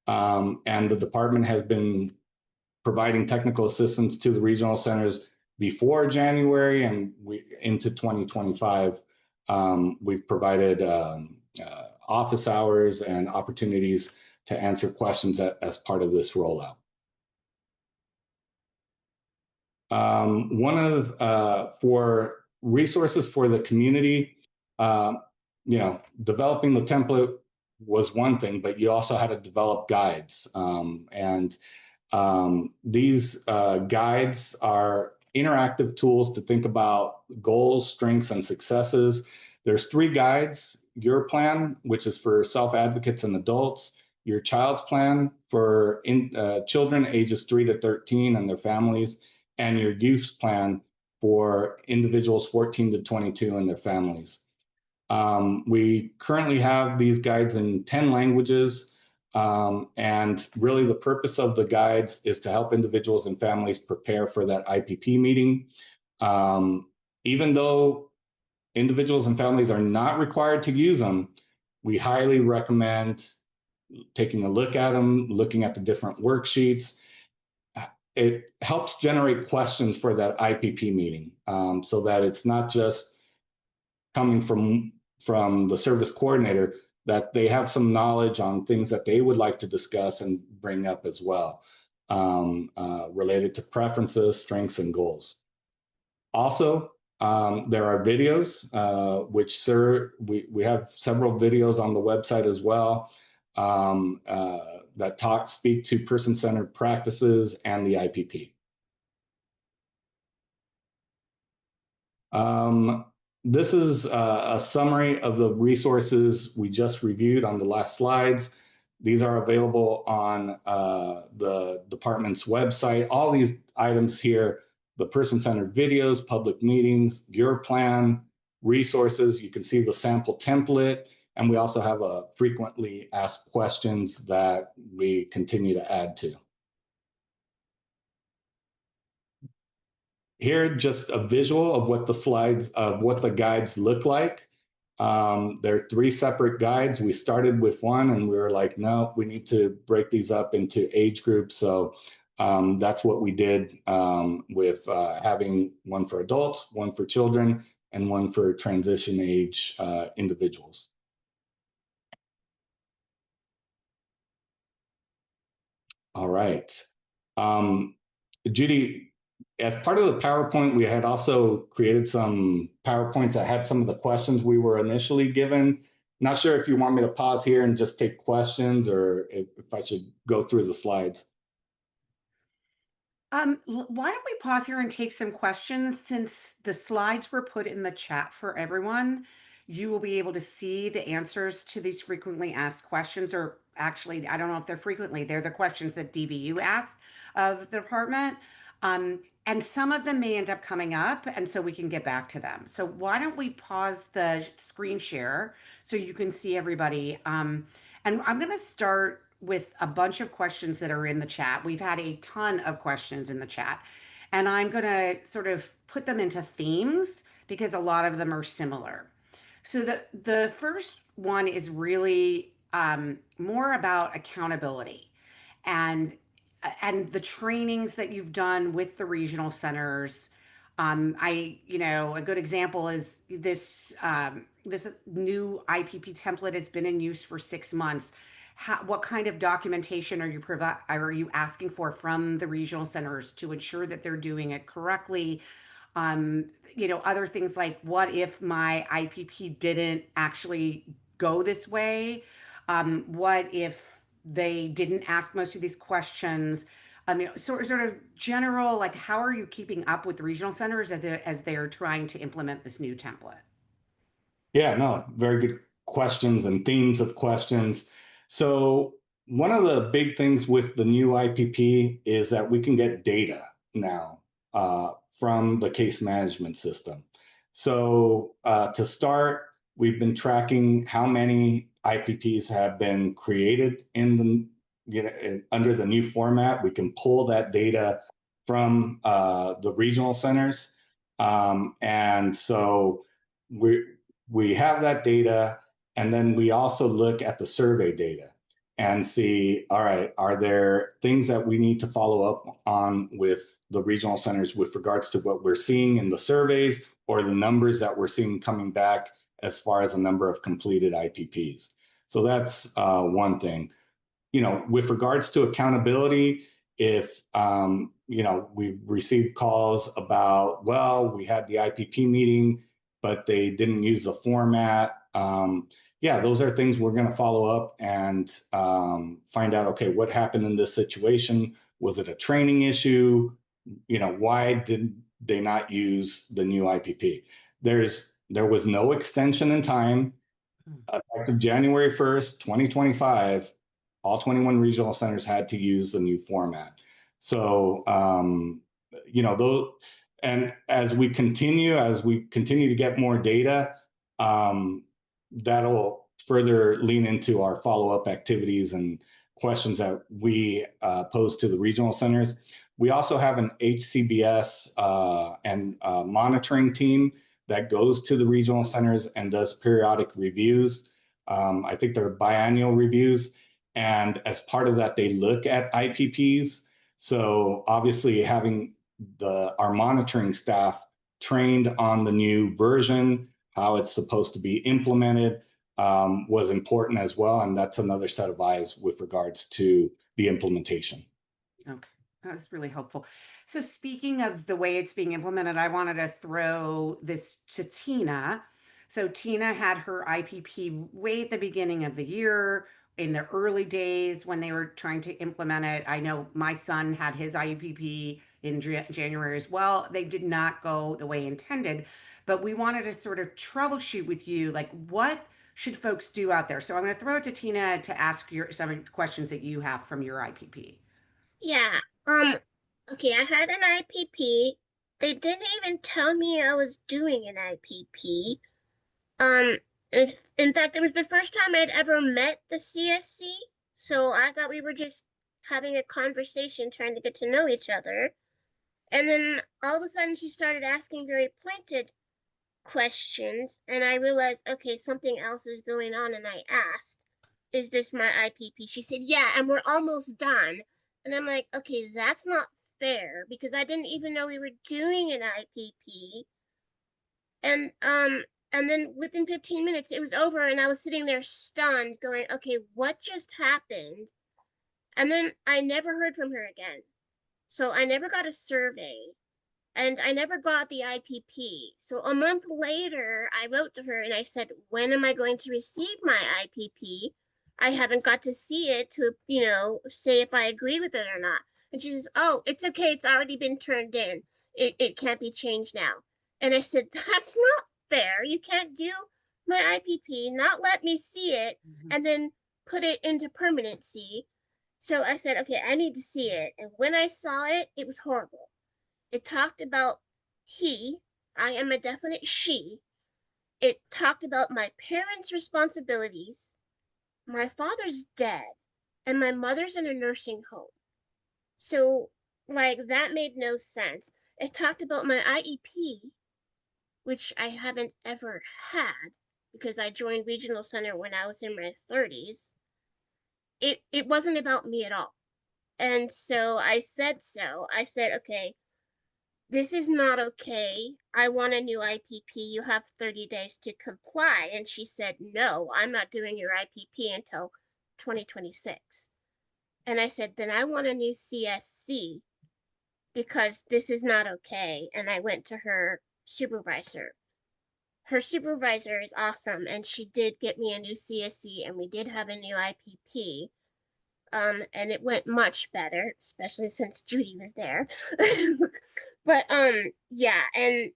and the department has been providing technical assistance to the regional centers before January, and into 2025, we've provided office hours and opportunities to answer questions as part of this rollout. For resources for the community, developing the template was one thing, but you also had to develop guides. These guides are interactive tools to think about goals, strengths, and successes. There's 3 guides: your plan, which is for self-advocates and adults; your child's plan for children ages 3 to 13 and their families; and your youth's plan for individuals 14 to 22 and their families. We currently have these guides in 10 languages, and really the purpose of the guides is to help individuals and families prepare for that IPP meeting. Even though individuals and families are not required to use them, we highly recommend taking a look at them, looking at the different worksheets. It helps generate questions for that IPP meeting, so that it's not just coming from the service coordinator, that they have some knowledge on things that they would like to discuss and bring up as well, related to preferences, strengths, and goals. Also, there are videos, we have several videos on the website as well, that speak to person-centered practices and the IPP. This is a summary of the resources we just reviewed on the last slides. These are available on the department's website. All these items here, the person-centered videos, public meetings, your plan, resources, you can see the sample template, and we also have a frequently asked questions that we continue to add to. Here, just a visual of what the guides look like. There are 3 separate guides. We started with one and we were like, no, we need to break these up into age groups. So that's what we did, with having one for adults, one for children, and one for transition age individuals. All right. Judy, as part of the PowerPoint, we had also created some PowerPoints that had some of the questions we were initially given. Not sure if you want me to pause here and just take questions, or if I should go through the slides.
Why don't we pause here and take some questions? Since the slides were put in the chat for everyone, you will be able to see the answers to these frequently asked questions, or actually, I don't know if they're frequently, they're the questions that DVU asked of the department. And some of them may end up coming up, and so we can get back to them. So why don't we pause the screen share so you can see everybody? And I'm going to start with a bunch of questions that are in the chat. We've had a ton of questions in the chat, and I'm going to sort of put them into themes because a lot of them are similar. So the first one is really more about accountability and the trainings that you've done with the regional centers. A good example is this new IPP template has been in use for 6 months. what kind of documentation are you asking for from the regional centers to ensure that they're doing it correctly? Other things like, what if my IPP didn't actually go this way? What if they didn't ask most of these questions? Sort of general, like, how are you keeping up with the regional centers as they're trying to implement this new template?
Yeah, no, very good questions and themes of questions. So one of the big things with the new IPP is that we can get data now from the case management system. So to start, we've been tracking how many IPPs have been created in under the new format. We can pull that data from the regional centers, and so we we have that data, and then we also look at the survey data and see, all right, are there things that we need to follow up on with the regional centers with regards to what we're seeing in the surveys or the numbers that we're seeing coming back as far as the number of completed IPPs. So that's one thing. With regards to accountability, if we've received calls about, well, we had the IPP meeting, but they didn't use the format. Yeah, those are things we're going to follow up and find out, okay, what happened in this situation? Was it a training issue? Why did they not use the new IPP? There was no extension in time. Effective January 1st, 2025, all 21 regional centers had to use the new format. So, those, and as we continue to get more data, that'll further lean into our follow-up activities and questions that we pose to the regional centers. We also have an HCBS and monitoring team that goes to the regional centers and does periodic reviews. I think they're biannual reviews. And as part of that, they look at IPPs. So obviously having our monitoring staff trained on the new version, how it's supposed to be implemented, was important as well. And that's another set of eyes with regards to the implementation.
Okay, that's really helpful. So speaking of the way it's being implemented, I wanted to throw this to Tina. So Tina had her IPP way at the beginning of the year, in the early days when they were trying to implement it. I know my son had his IPP in January as well. They did not go the way intended, but we wanted to sort of troubleshoot with you, like, what should folks do out there? So I'm going to throw it to Tina to ask some questions that you have from your IPP.
Yeah. Okay, I had an IPP. They didn't even tell me I was doing an IPP. Um, if in fact it was the first time I'd ever met the CSC, so I thought we were just having a conversation trying to get to know each other. And then all of a sudden she started asking very pointed questions, and I realized, okay, something else is going on, and I asked, is this my IPP? She said, yeah, and we're almost done. And I'm like, okay, that's not fair because I didn't even know we were doing an IPP. And then within 15 minutes it was over and I was sitting there stunned going, okay, what just happened? And then I never heard from her again. So I never got a survey and I never got the IPP. So a month later, I wrote to her and I said, when am I going to receive my IPP? I haven't got to see it to, say if I agree with it or not. And she says, oh, it's okay. It's already been turned in. It can't be changed now. And I said, that's not fair. You can't do my IPP, not let me see it, and then put it into permanency. So I said, okay, I need to see it. And when I saw it, it was horrible. It talked about I am a definite she. It talked about my parents' responsibilities. My father's dead, and my mother's in a nursing home. So, that made no sense. It talked about my IEP, which I haven't ever had because I joined Regional Center when I was in my 30s. It wasn't about me at all. And so. I said, okay, this is not okay. I want a new IPP. You have 30 days to comply. And she said, no, I'm not doing your IPP until 2026. And I said, then I want a new CSC because this is not okay. And I went to her supervisor. Her supervisor is awesome, and she did get me a new CSC, and we did have a new IPP. And it went much better, especially since Judy was there. But yeah, and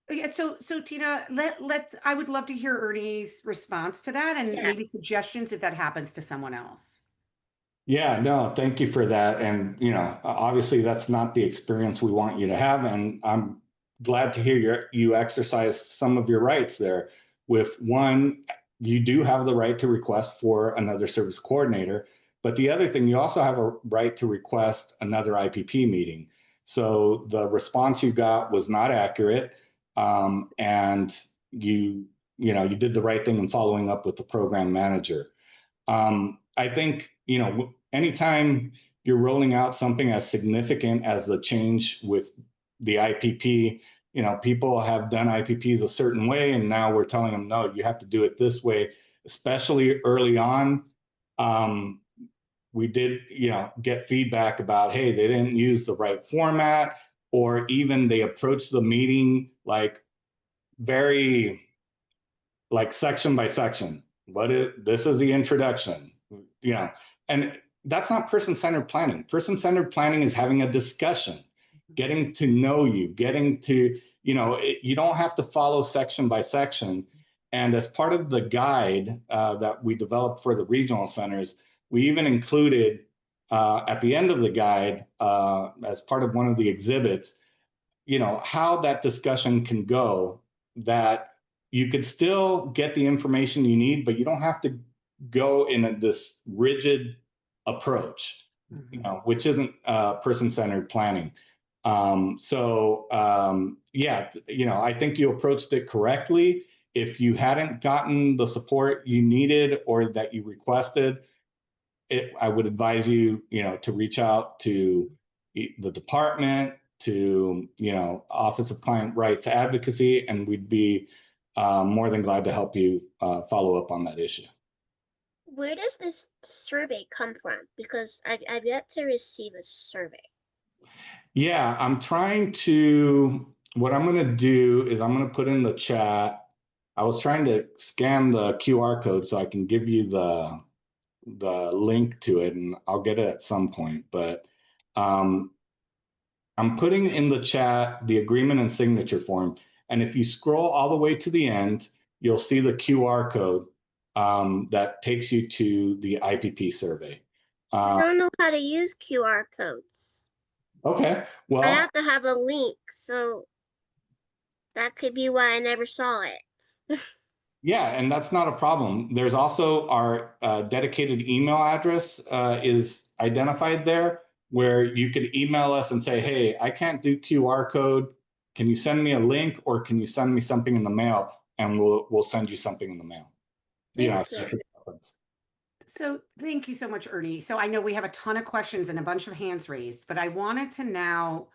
Yeah, so Tina, let's I would love to hear Ernie's response to that and
yeah,
maybe suggestions if that happens to someone else.
Yeah, no, thank you for that. And, obviously that's not the experience we want you to have. And I'm glad to hear you exercise some of your rights there. With one, you do have the right to request for another service coordinator. But the other thing, you also have a right to request another IPP meeting. So the response you got was not accurate. And you did the right thing in following up with the program manager. I think, anytime you're rolling out something as significant as the change with the IPP, people have done IPPs a certain way, and now we're telling them, no, you have to do it this way, especially early on. We did, get feedback about, hey, they didn't use the right format, or even they approached the meeting like very like section by section. This is the introduction, and that's not person-centered planning. Person-centered planning is having a discussion, getting to know you, getting to, you don't have to follow section by section. And as part of the guide that we developed for the regional centers, we even included at the end of the guide, as part of one of the exhibits, how that discussion can go, that you could still get the information you need, but you don't have to go in this rigid approach, which isn't person-centered planning. Yeah, I think you approached it correctly. If you hadn't gotten the support you needed or that you requested, I would advise you, to reach out to the department, to, Office of Client Rights Advocacy, and we'd be more than glad to help you follow up on that issue.
where does this survey come from? Because I've yet to receive a survey.
Yeah, what I'm going to do is I'm going to put in the chat. I was trying to scan the QR code so I can give you the link to it, and I'll get it at some point. But I'm putting in the chat the agreement and signature form. And if you scroll all the way to the end, you'll see the QR code that takes you to the IPP survey.
I don't know how to use QR codes.
Okay,
I
well,
have to have a link, so that could be why I never saw it.
yeah, and that's not a problem. There's also our dedicated email address is identified there, where you could email us and say, hey, I can't do QR code. Can you send me a link, or can you send me something in the mail? And we'll send you something in the mail.
Thank you.
So thank you so much, Ernie. So I know we have a ton of questions and a bunch of hands raised, but I wanted to now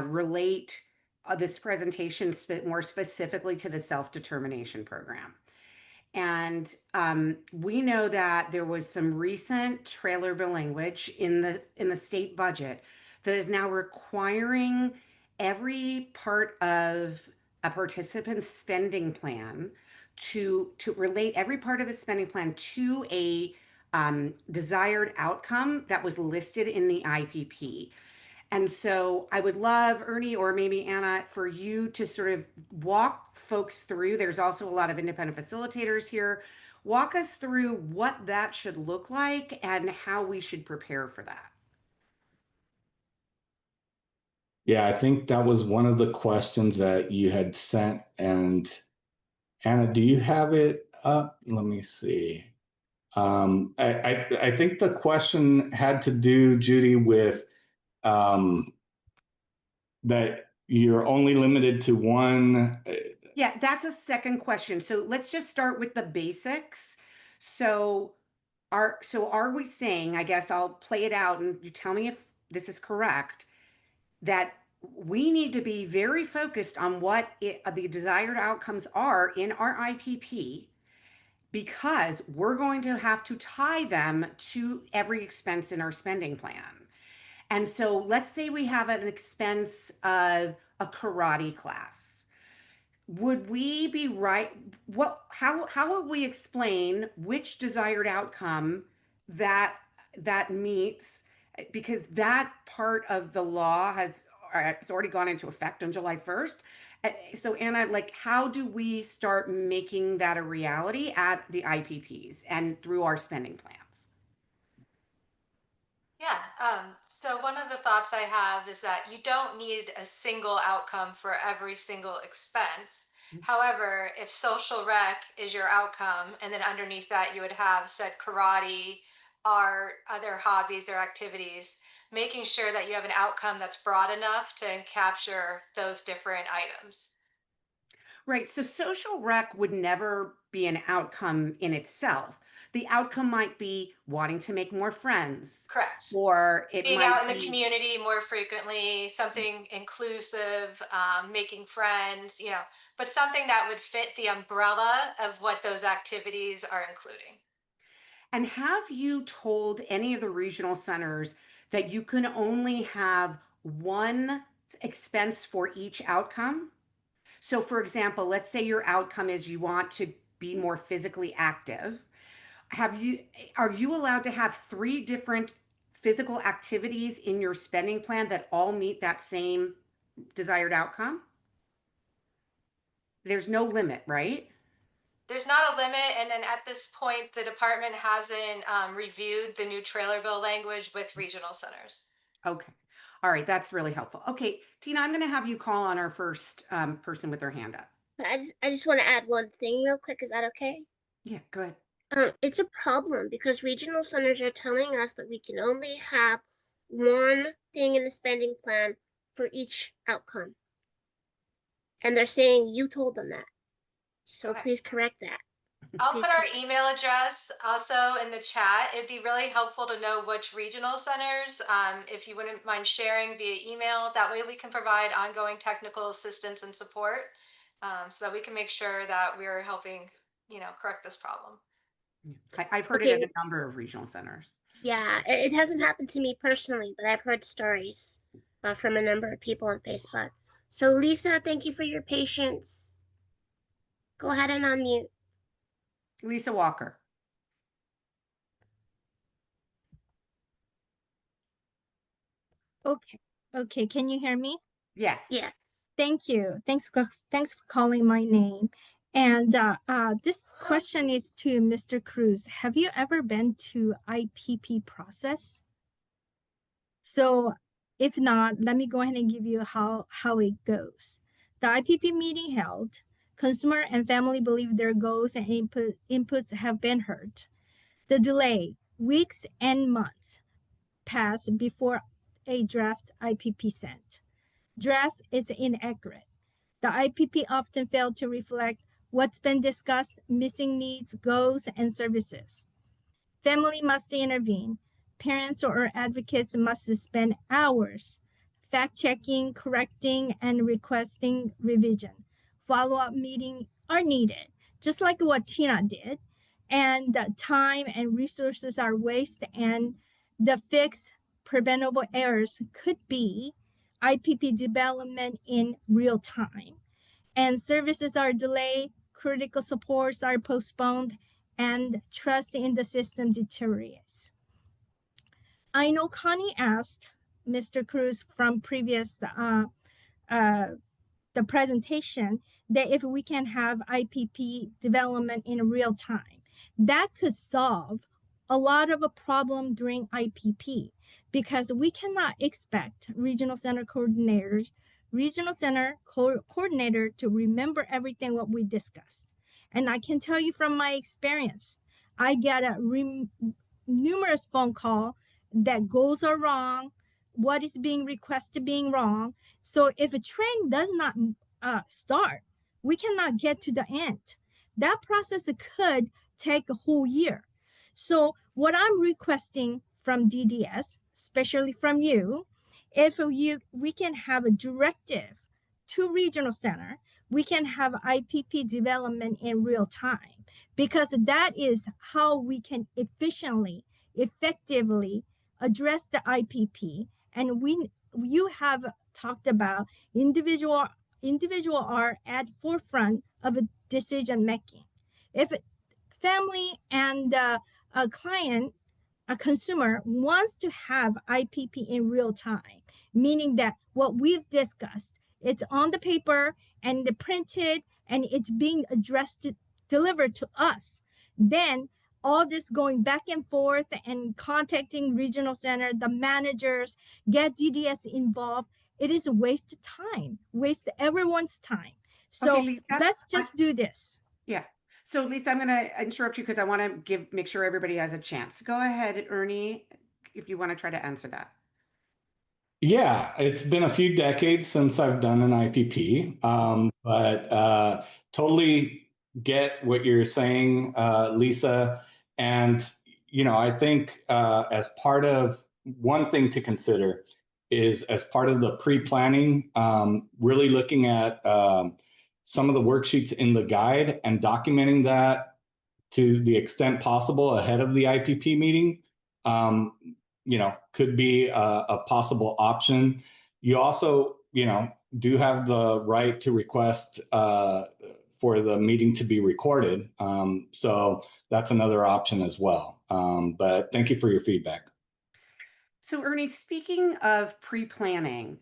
relate this presentation more specifically to the self-determination program. And we know that there was some recent trailer bill language in the state budget that is now requiring every part of a participant's spending plan to relate every part of the spending plan to a desired outcome that was listed in the IPP. And so I would love, Ernie, or maybe Anna, for you to sort of walk folks through. There's also a lot of independent facilitators here. Walk us through what that should look like and how we should prepare for that.
Yeah, I think that was one of the questions that you had sent. And Anna, do you have it up? Let me see. I think the question had to do, Judy, with that you're only limited to one.
Yeah, that's a second question. So let's just start with the basics. So are we saying, I guess I'll play it out and you tell me if this is correct, that we need to be very focused on what the desired outcomes are in our IPP, because we're going to have to tie them to every expense in our spending plan. And so let's say we have an expense of a karate class. Would we be right? How would we explain which desired outcome that that meets? Because that part of the law has it's already gone into effect on July 1st. So Anna, like, how do we start making that a reality at the IPPs and through our spending plans?
Yeah, so one of the thoughts I have is that you don't need a single outcome for every single expense. However, if social rec is your outcome, and then underneath that you would have said karate, art, other hobbies or activities, making sure that you have an outcome that's broad enough to capture those different items.
Right. So social rec would never be an outcome in itself. The outcome might be wanting to make more friends,
Correct.
or it
Being
might
out in the
be,
community more frequently, something inclusive, making friends, but something that would fit the umbrella of what those activities are including.
and have you told any of the regional centers that you can only have one expense for each outcome? So, for example, let's say your outcome is you want to be more physically active. Have you, are you allowed to have three different physical activities in your spending plan that all meet that same desired outcome? There's no limit, right?
There's not a limit, and then at this point, the department hasn't reviewed the new trailer bill language with regional centers.
Okay. All right. That's really helpful. Okay. Tina, I'm going to have you call on our first person with their hand up.
I just want to add one thing real quick. Is that okay?
Yeah, good.
It's a problem because regional centers are telling us that we can only have one thing in the spending plan for each outcome. And they're saying you told them that. So
Okay.
please correct that.
I'll
Please
put our
correct.
email address also in the chat. It'd be really helpful to know which regional centers, if you wouldn't mind sharing via email. That way we can provide ongoing technical assistance and support, so that we can make sure that we're helping, correct this problem.
I've heard it at
Okay,
a number of regional centers.
yeah, it hasn't happened to me personally, but I've heard stories from a number of people on Facebook. So Lisa, thank you for your patience. Go ahead and unmute.
Lisa Walker.
Okay. Okay. Can you hear me?
Yes.
Yes.
Thank you. Thanks for calling my name. And this question is to Mr. Cruz. Have you ever been to IPP process? So if not, let me go ahead and give you how it goes. The IPP meeting held, consumer and family believe their goals and inputs have been heard. The delay, weeks and months, passed before a draft IPP sent. Draft is inaccurate. The IPP often failed to reflect what's been discussed, missing needs, goals, and services. Family must intervene. Parents or advocates must spend hours fact-checking, correcting, and requesting revision. Follow-up meetings are needed, just like what Tina did. And the time and resources are wasted, and the fix preventable errors could be IPP development in real time. And services are delayed, critical supports are postponed, and trust in the system deteriorates. I know Connie asked Mr. Cruz from previous the presentation that if we can have IPP development in real time, that could solve a lot of a problem during IPP, because we cannot expect regional center coordinator to remember everything what we discussed. And I can tell you from my experience, I get numerous phone call that goals are wrong, what is being requested being wrong. So if a train does not start, we cannot get to the end. That process could take a whole year. So what I'm requesting from DDS, especially from you, if we can have a directive to regional center, we can have IPP development in real time, because that is how we can efficiently, effectively address the IPP. And you have talked about individual are at forefront of a decision making. If family and a client, a consumer wants to have IPP in real time, meaning that what we've discussed, it's on the paper and printed and it's being delivered to us, then all this going back and forth and contacting regional center, the managers, get DDS involved, it is a waste of time, waste everyone's time. So
Okay, Lisa,
let's just do this.
Yeah. So Lisa, I'm going to interrupt you because I want to make sure everybody has a chance. Go ahead, Ernie, if you want to try to answer that.
Yeah, it's been a few decades since I've done an IPP, but totally get what you're saying, Lisa. And, I think as part of one thing to consider is as part of the pre-planning, really looking at some of the worksheets in the guide and documenting that to the extent possible ahead of the IPP meeting. Could be a possible option. You also, do have the right to request for the meeting to be recorded. So that's another option as well. But thank you for your feedback.
So Ernie, speaking of pre-planning,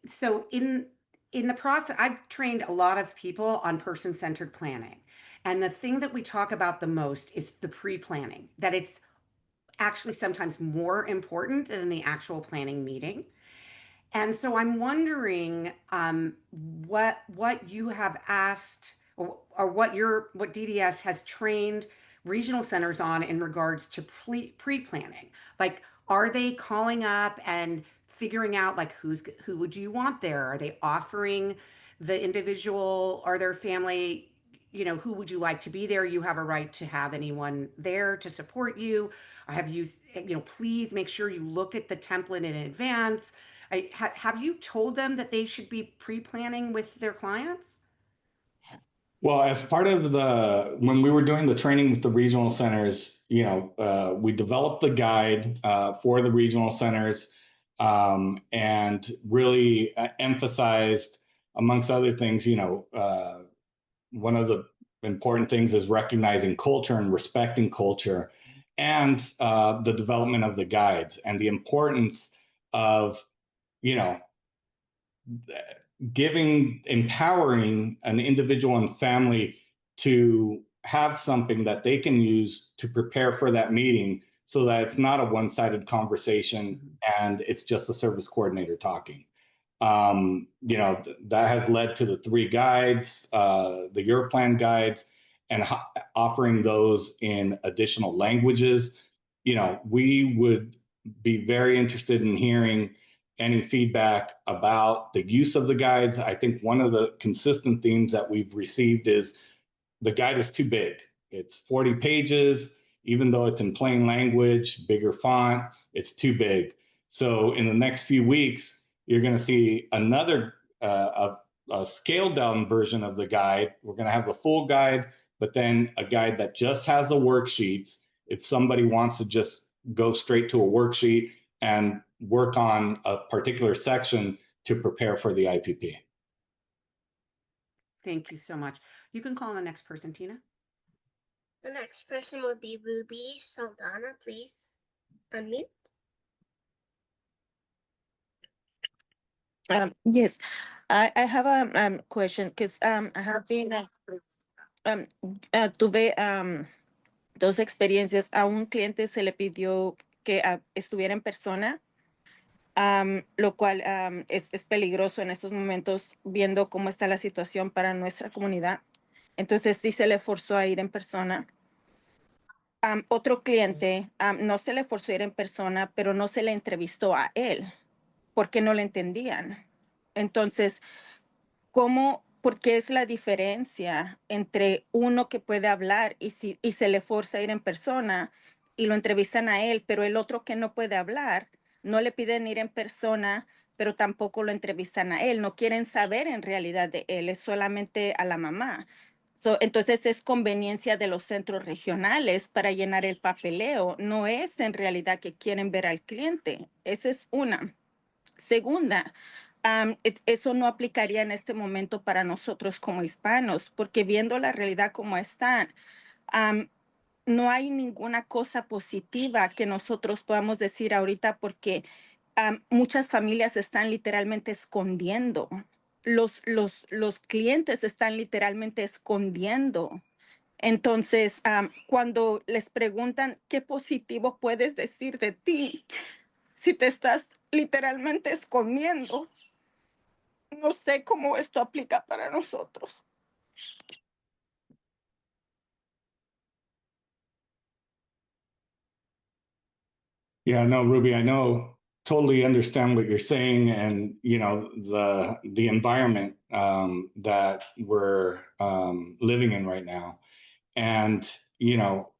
so in the process, I've trained a lot of people on person-centered planning. And the thing that we talk about the most is the pre-planning, that it's actually sometimes more important than the actual planning meeting. And so I'm wondering what you have asked or what DDS has trained regional centers on in regards to pre-planning. Like, are they calling up and figuring out like who would you want there? Are they offering the individual or their family, who would you like to be there? You have a right to have anyone there to support you. Or have you, please make sure you look at the template in advance. Have you told them that they should be pre-planning with their clients?
Well, as part of when we were doing the training with the regional centers, we developed the guide for the regional centers and really emphasized, amongst other things, one of the important things is recognizing culture and respecting culture, and the development of the guides and the importance of, empowering an individual and family to have something that they can use to prepare for that meeting so that it's not a one-sided conversation and it's just a service coordinator talking. That has led to the 3 guides, the Your Plan guides, and offering those in additional languages. We would be very interested in hearing any feedback about the use of the guides. I think one of the consistent themes that we've received is the guide is too big. It's 40 pages, even though it's in plain language, bigger font, it's too big. So in the next few weeks, you're going to see another a scaled down version of the guide. We're going to have the full guide, but then a guide that just has the worksheets. If somebody wants to just go straight to a worksheet and work on a particular section to prepare for the IPP.
Thank you so much. You can call on the next person, Tina.
The next person would be Ruby Saldana. Please unmute.
Yes, I have a question because I have been tuve 2 experiencias. A un cliente se le pidió que estuviera en persona, lo cual es peligroso en estos momentos viendo cómo está la situación para nuestra comunidad. Entonces sí se le forzó a ir en persona. Otro cliente no se le forzó a ir en persona, pero no se le entrevistó a él porque no le entendían. Entonces, ¿por qué es la diferencia entre uno que puede hablar y se le forza a ir en persona y lo entrevistan a él, pero el otro que no puede hablar, no le piden ir en persona, pero tampoco lo entrevistan a él, no quieren saber en realidad de él, es solamente a la mamá. Entonces es conveniencia de los centros regionales para llenar el papeleo, no es en realidad que quieren ver al cliente. Esa es una. Segunda, eso no aplicaría en este momento para nosotros como hispanos, porque viendo la realidad como está, no hay ninguna cosa positiva que nosotros podamos decir ahorita porque muchas familias están literalmente escondiendo. Los clientes están literalmente escondiendo. Entonces, cuando les preguntan qué positivo puedes decir de ti, si te estás literalmente escondiendo, no sé cómo esto aplica para nosotros.
Yeah, no, Ruby, I know, totally understand what you're saying, and you know the environment that we're living in right now, and you know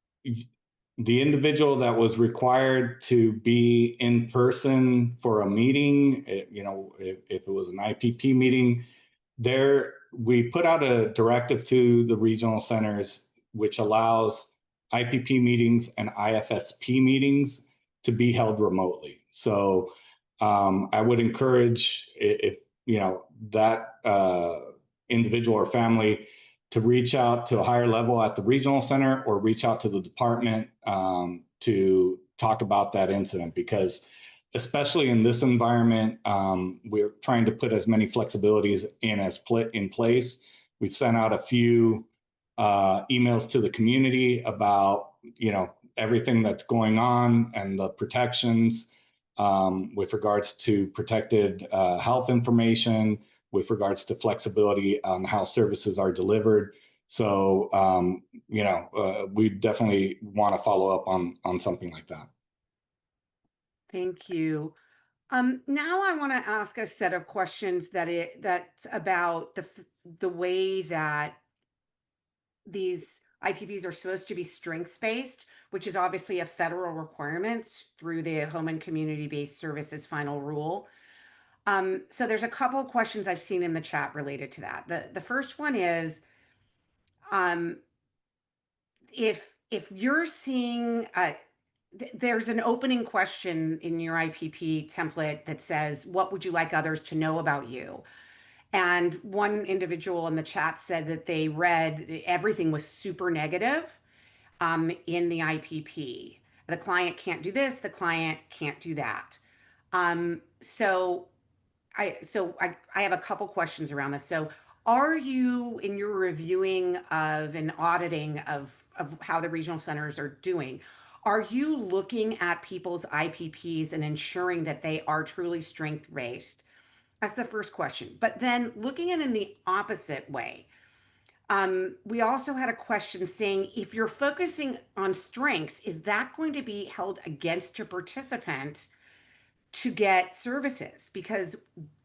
the individual that was required to be in person for a meeting, you know, if it was an IPP meeting, there we put out a directive to the regional centers which allows IPP meetings and IFSP meetings to be held remotely. So I would encourage, if you know that individual or family, to reach out to a higher level at the regional center or reach out to the department to talk about that incident, because especially in this environment, we're trying to put as many flexibilities in place. We've sent out a few emails to the community about, you know, everything that's going on and the protections with regards to protected health information, with regards to flexibility on how services are delivered. So, you know, we definitely want to follow up on something like that.
Thank you. Now I want to ask a set of questions that's about the way that these IPPs are supposed to be strengths-based, which is obviously a federal requirement through the Home and Community-Based Services Final Rule. So there's a couple of questions I've seen in the chat related to that. The first one is, if you're seeing there's an opening question in your IPP template that says, what would you like others to know about you? And one individual in the chat said that they read everything was super negative in the IPP. The client can't do this, the client can't do that. So I have a couple questions around this. So are you, in your reviewing of and auditing of how the regional centers are doing, are you looking at people's IPPs and ensuring that they are truly strength-based? That's the first question. But then looking at it in the opposite way, we also had a question saying, if you're focusing on strengths, is that going to be held against a participant to get services? Because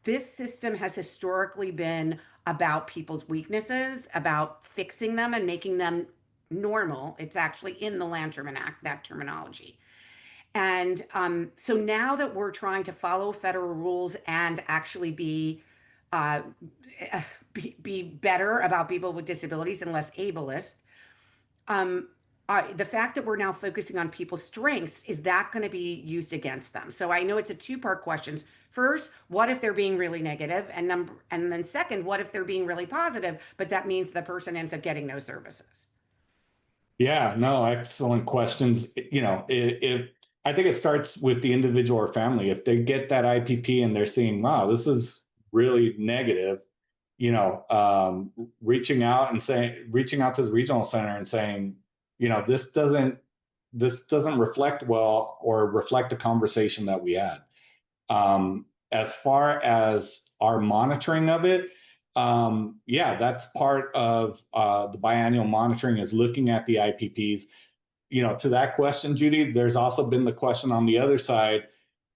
this system has historically been about people's weaknesses, about fixing them and making them normal. It's actually in the Land-Terman Act, that terminology. And so now that we're trying to follow federal rules and actually be better about people with disabilities and less ableist, the fact that we're now focusing on people's strengths, is that going to be used against them? So I know it's a two-part question. First, what if they're being really negative? And then second, what if they're being really positive, but that means the person ends up getting no services?
Yeah, no, excellent questions. You know, if I think it starts with the individual or family. If they get that IPP and they're seeing, wow, this is really negative, you know, reaching out to the regional center and saying, you know, this doesn't reflect well or reflect the conversation that we had. As far as our monitoring of it, yeah, that's part of the biannual monitoring, is looking at the IPPs. You know, to that question, Judy, there's also been the question on the other side,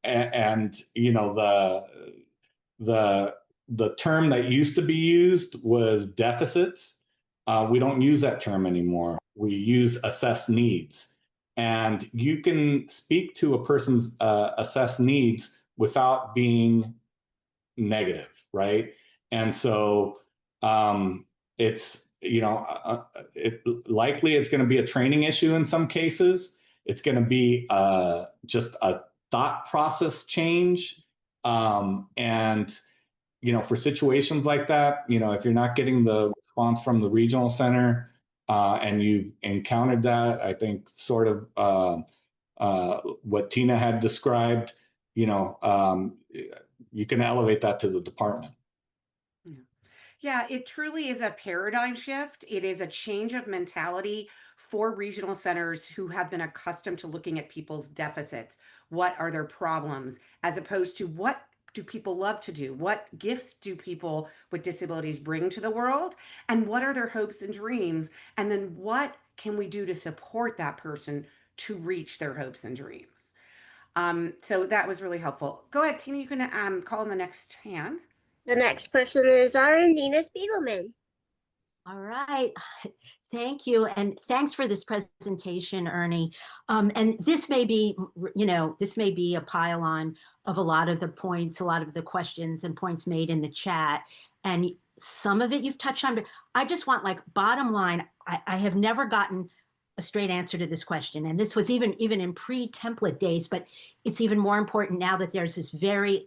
and you know, the term that used to be used was deficits. We don't use that term anymore. We use assessed needs, and you can speak to a person's assessed needs without being negative, right? And so it's, likely it's going to be a training issue in some cases. It's going to be just a thought process change. And, for situations like that, if you're not getting the response from the regional center and you've encountered that, I think sort of what Tina had described, you can elevate that to the department.
Yeah, it truly is a paradigm shift. It is a change of mentality for regional centers who have been accustomed to looking at people's deficits. What are their problems, as opposed to what do people love to do? What gifts do people with disabilities bring to the world? And what are their hopes and dreams? And then what can we do to support that person to reach their hopes and dreams? So that was really helpful. Go ahead, Tina, you can call on the next hand.
The next person is our Nina Spiegelman.
All right. Thank you. And thanks for this presentation, Ernie. And this may be, this may be a pile on of a lot of the points, a lot of the questions and points made in the chat. And some of it you've touched on, but I just want, like, bottom line, I have never gotten a straight answer to this question. And this was even in pre-template days, but it's even more important now that there's this very,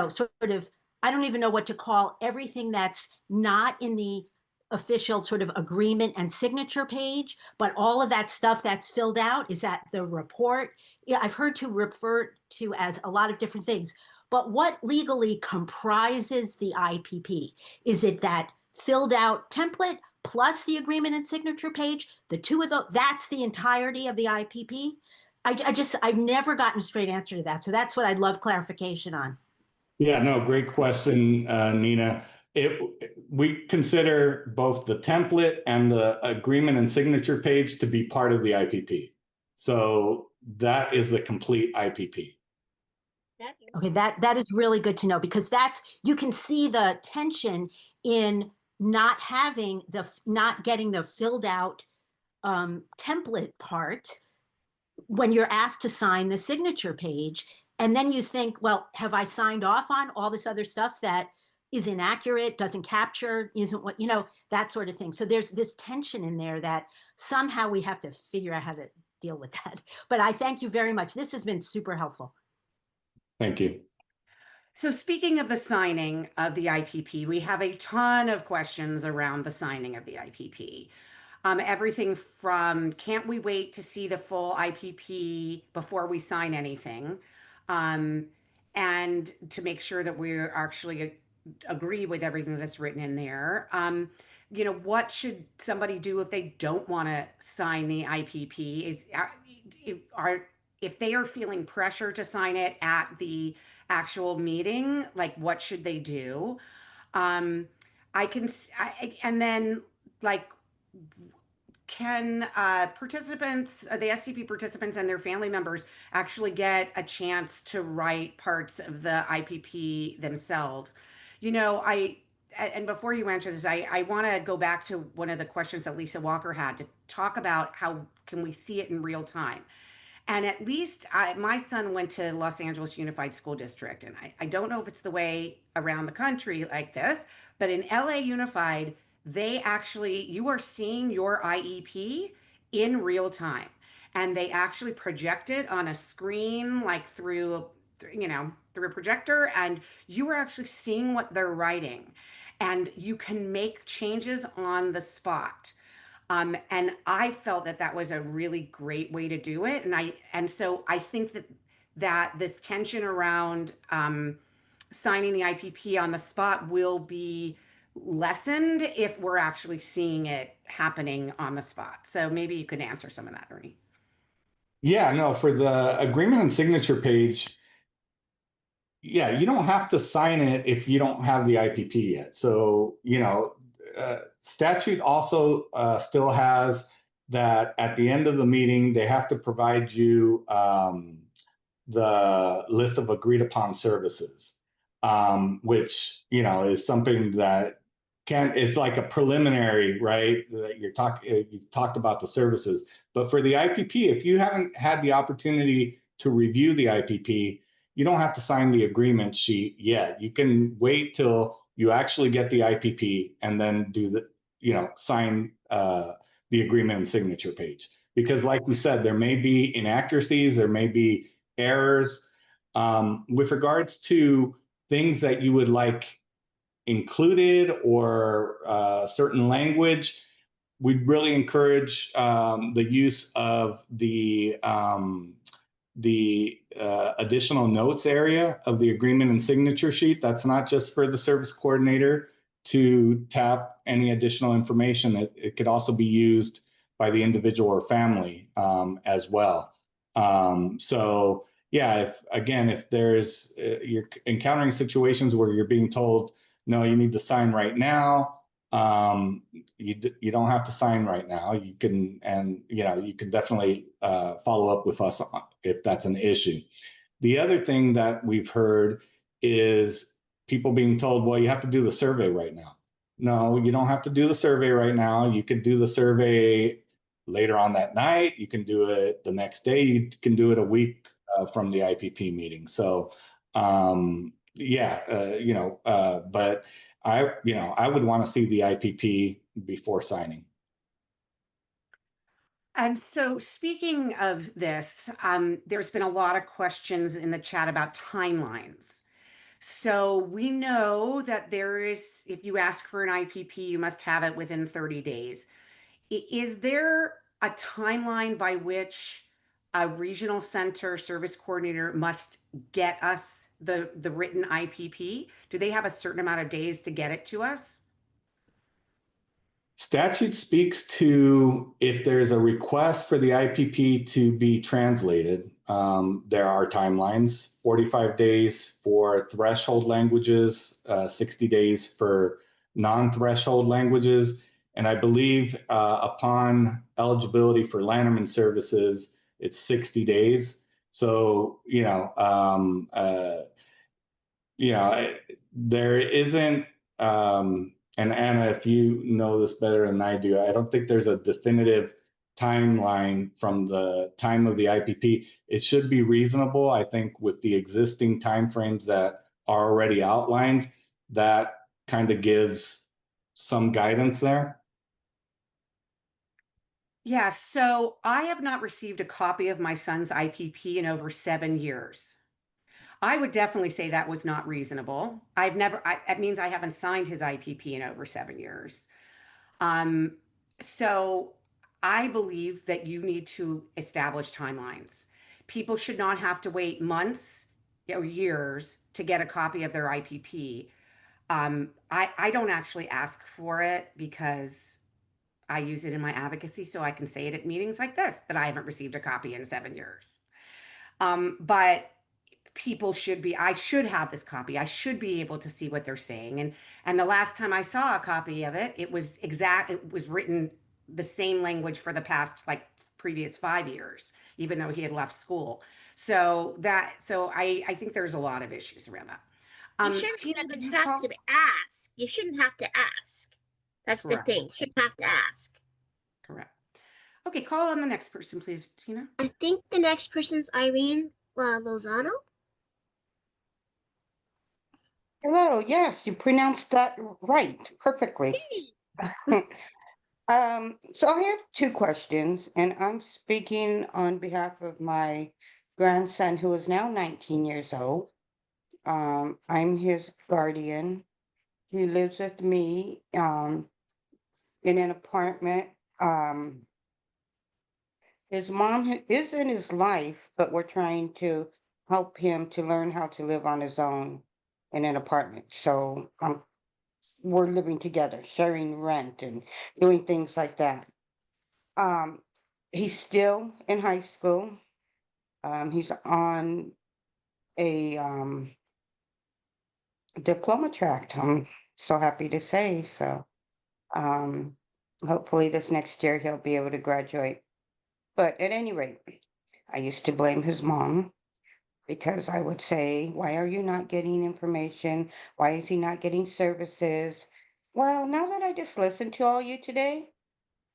sort of, I don't even know what to call everything that's not in the official sort of agreement and signature page, but all of that stuff that's filled out, is that the report? Yeah, I've heard to refer to as a lot of different things, but what legally comprises the IPP? Is it that filled out template plus the agreement and signature page? The two of those, that's the entirety of the IPP? I've never gotten a straight answer to that. So that's what I'd love clarification on.
Yeah, no, great question, Nina. We consider both the template and the agreement and signature page to be part of the IPP. So that is the complete IPP.
Okay, that is really good to know, because you can see the tension in not getting the filled out template part when you're asked to sign the signature page. And then you think, well, have I signed off on all this other stuff that is inaccurate, doesn't capture, isn't what, that sort of thing. So there's this tension in there that somehow we have to figure out how to deal with that. But I thank you very much. This has been super helpful.
Thank you.
So speaking of the signing of the IPP, we have a ton of questions around the signing of the IPP. Everything from, can't we wait to see the full IPP before we sign anything? And to make sure that we actually agree with everything that's written in there. What should somebody do if they don't want to sign the IPP? If they are feeling pressure to sign it at the actual meeting, like, what should they do? And then, like, can participants, the SDP participants and their family members, actually get a chance to write parts of the IPP themselves? And before you answer this, I want to go back to one of the questions that Lisa Walker had to talk about how can we see it in real time. And at least my son went to Los Angeles Unified School District, and I don't know if it's the way around the country like this, but in LA Unified, you are seeing your IEP in real time. And they actually project it on a screen, like through a projector, and you are actually seeing what they're writing. And you can make changes on the spot. And I felt that was a really great way to do it. And so I think that this tension around signing the IPP on the spot will be lessened if we're actually seeing it happening on the spot. So maybe you could answer some of that, Ernie.
Yeah, no, for the agreement and signature page, yeah, you don't have to sign it if you don't have the IPP yet. So, statute also still has that at the end of the meeting, they have to provide you the list of agreed upon services, which, is something that it's like a preliminary, right? That you've talked about the services. But for the IPP, if you haven't had the opportunity to review the IPP, you don't have to sign the agreement sheet yet. You can wait till you actually get the IPP and then do the, sign the agreement and signature page. Because like we said, there may be inaccuracies, there may be errors. With regards to things that you would like included or certain language, we'd really encourage the use of the additional notes area of the agreement and signature sheet. That's not just for the service coordinator to tap any additional information. It could also be used by the individual or family as well. So yeah, if there's you're encountering situations where you're being told, no, you need to sign right now. You don't have to sign right now. You can, and you can definitely follow up with us if that's an issue. The other thing that we've heard is people being told, well, you have to do the survey right now. No, you don't have to do the survey right now. You could do the survey later on that night. You can do it the next day. You can do it a week from the IPP meeting. So, but I would want to see the IPP before signing.
And so, speaking of this, there's been a lot of questions in the chat about timelines. So we know that if you ask for an IPP, you must have it within 30 days. Is there a timeline by which a regional center service coordinator must get us the written IPP? Do they have a certain amount of days to get it to us?
Statute speaks to if there's a request for the IPP to be translated, there are timelines, 45 days for threshold languages, 60 days for non-threshold languages. And I believe upon eligibility for Lanterman services, it's 60 days. So, there isn't, and Anna, if you know this better than I do, I don't think there's a definitive timeline from the time of the IPP. It should be reasonable. I think with the existing timeframes that are already outlined, that kind of gives some guidance there.
Yeah, so I have not received a copy of my son's IPP in over 7 years. I would definitely say that was not reasonable. That means I haven't signed his IPP in over 7 years. So I believe that you need to establish timelines. People should not have to wait months or years to get a copy of their IPP. I don't actually ask for it because I use it in my advocacy so I can say it at meetings like this that I haven't received a copy in 7 years. But I should have this copy. I should be able to see what they're saying. And the last time I saw a copy of it, it was written the same language for the past previous 5 years, even though he had left school. So I think there's a lot of issues around that.
You shouldn't even have to ask. You shouldn't have to ask. That's
Correct.
the thing. You shouldn't have to ask.
Correct. Okay, call on the next person, please, Tina.
I think the next person's Irene Lozano.
Hello, yes, you pronounced that right, perfectly. So I have 2 questions, and I'm speaking on behalf of my grandson, who is now 19 years old. I'm his guardian. He lives with me in an apartment. His mom is in his life, but we're trying to help him to learn how to live on his own in an apartment. So we're living together, sharing rent and doing things like that. He's still in high school. He's on a diploma track, I'm so happy to say. So hopefully this next year he'll be able to graduate. But at any rate, I used to blame his mom because I would say, why are you not getting information? Why is he not getting services? Well, now that I just listened to all you today,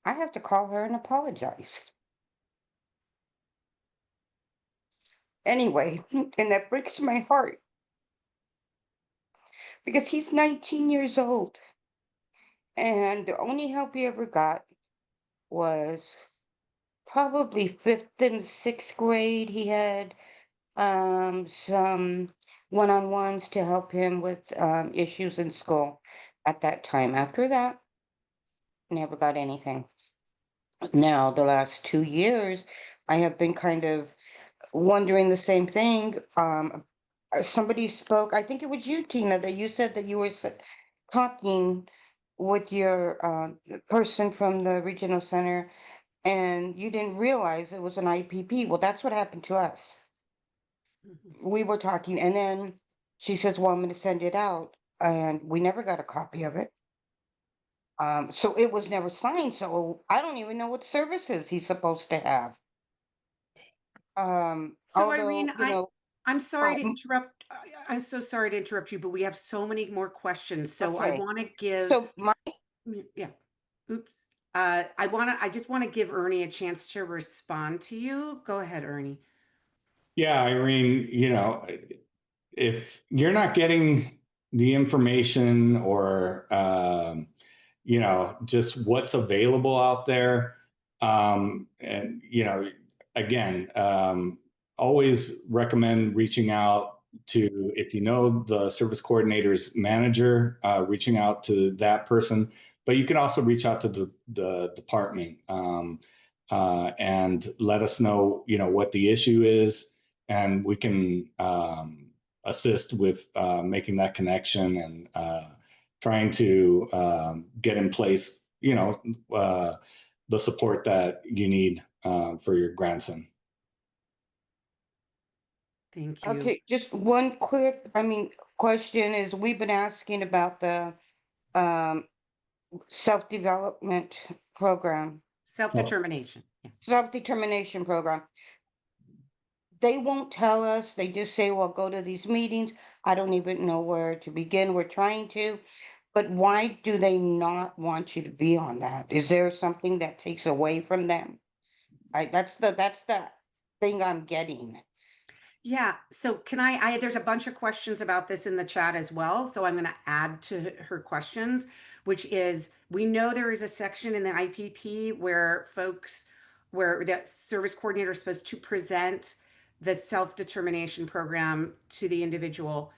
I have to call her and apologize. Anyway, and that breaks my heart because he's 19 years old. And the only help he ever got was probably fifth and sixth grade. He had some one-on-ones to help him with issues in school at that time. After that, never got anything. Now, the last 2 years, I have been kind of wondering the same thing. Somebody spoke, I think it was you, Tina, that you said that you were talking with your person from the regional center and you didn't realize it was an IPP. Well, that's what happened to us. We were talking, and then she says, well, I'm going to send it out. And we never got a copy of it. So it was never signed. So I don't even know what services he's supposed to have.
So
Although,
Irene,
you know,
I'm sorry to
oh,
interrupt. I'm so sorry to interrupt you, but we have so many more questions. So I
okay.
want to give,
So my,
yeah, oops. I just want to give Ernie a chance to respond to you. Go ahead, Ernie.
Yeah, Irene, if you're not getting the information or just what's available out there, and again, always recommend reaching out to, if you know the service coordinator's manager, reaching out to that person, but you can also reach out to the department, and let us know what the issue is, and we can assist with making that connection and trying to get in place, the support that you need for your grandson.
Thank you.
okay, just one quick, question is we've been asking about the um, self-development program,
Self-determination. Yeah.
self-determination program. They won't tell us. They just say, well, go to these meetings. I don't even know where to begin. We're trying to. But why do they not want you to be on that? Is there something that takes away from them? That's the thing I'm getting.
Yeah. So can there's a bunch of questions about this in the chat as well. So I'm going to add to her questions, which is, we know there is a section in the IPP where the service coordinator is supposed to present the self-determination program to the individual.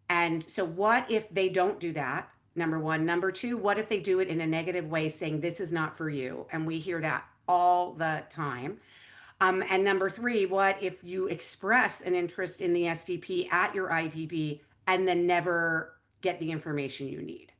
And so what if they don't do that? Number one. Number two, what if they do it in a negative way, saying this is not for you? And we hear that all the time. And number three, what if you express an interest in the SDP at your IPP and then never get the information you need?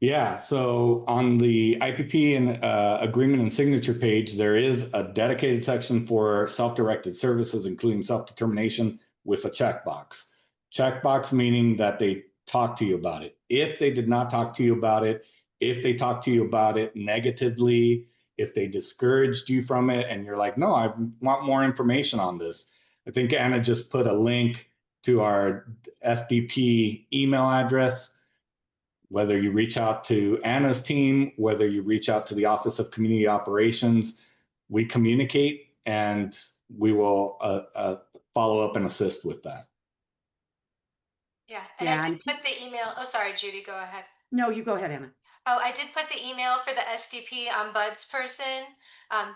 Yeah, so on the IPP and agreement and signature page, there is a dedicated section for self-directed services, including self-determination, with a checkbox. Checkbox meaning that they talk to you about it. If they did not talk to you about it, if they talk to you about it negatively, if they discouraged you from it and you're like, no, I want more information on this. I think Anna just put a link to our SDP email address. Whether you reach out to Anna's team, whether you reach out to the Office of Community Operations, we communicate and we will follow up and assist with that.
Yeah, and
Yeah,
I did put the email. Oh, sorry, Judy, go ahead.
No, you go ahead, Anna.
Oh, I did put the email for the SDP ombuds person.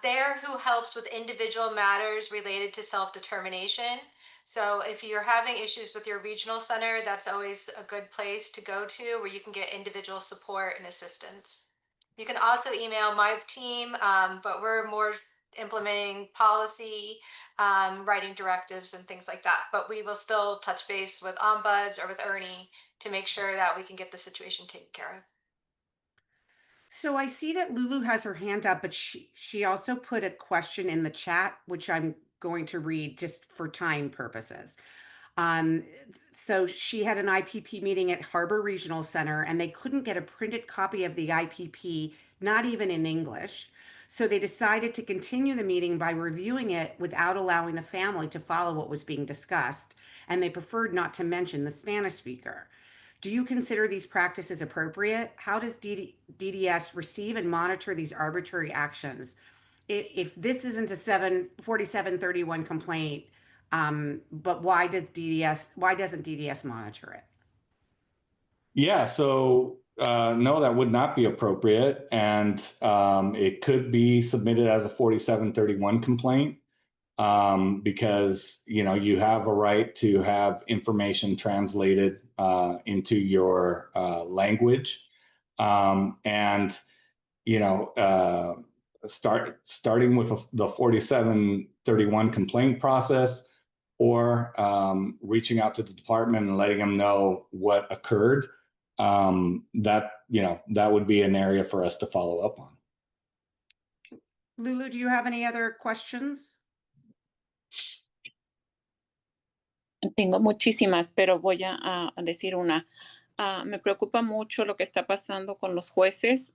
They're who helps with individual matters related to self-determination. So if you're having issues with your regional center, that's always a good place to go to where you can get individual support and assistance. You can also email my team, but we're more implementing policy, writing directives and things like that. But we will still touch base with ombuds or with Ernie to make sure that we can get the situation taken care of.
So I see that Lulu has her hand up, but she also put a question in the chat, which I'm going to read just for time purposes. So she had an IPP meeting at Harbor Regional Center, and they couldn't get a printed copy of the IPP, not even in English. So they decided to continue the meeting by reviewing it without allowing the family to follow what was being discussed, and they preferred not to mention the Spanish speaker. Do you consider these practices appropriate? How does DDS receive and monitor these arbitrary actions? If this isn't a 4731 complaint, But why doesn't DDS monitor it?
Yeah, so no, that would not be appropriate. And it could be submitted as a 4731 complaint because, you have a right to have information translated into your language. And, starting with the 4731 complaint process, or reaching out to the department and letting them know what occurred, that would be an area for us to follow up on.
Lulu, do you have any other questions?
Tengo muchísimas, pero voy a decir una. Me preocupa mucho lo que está pasando con los jueces.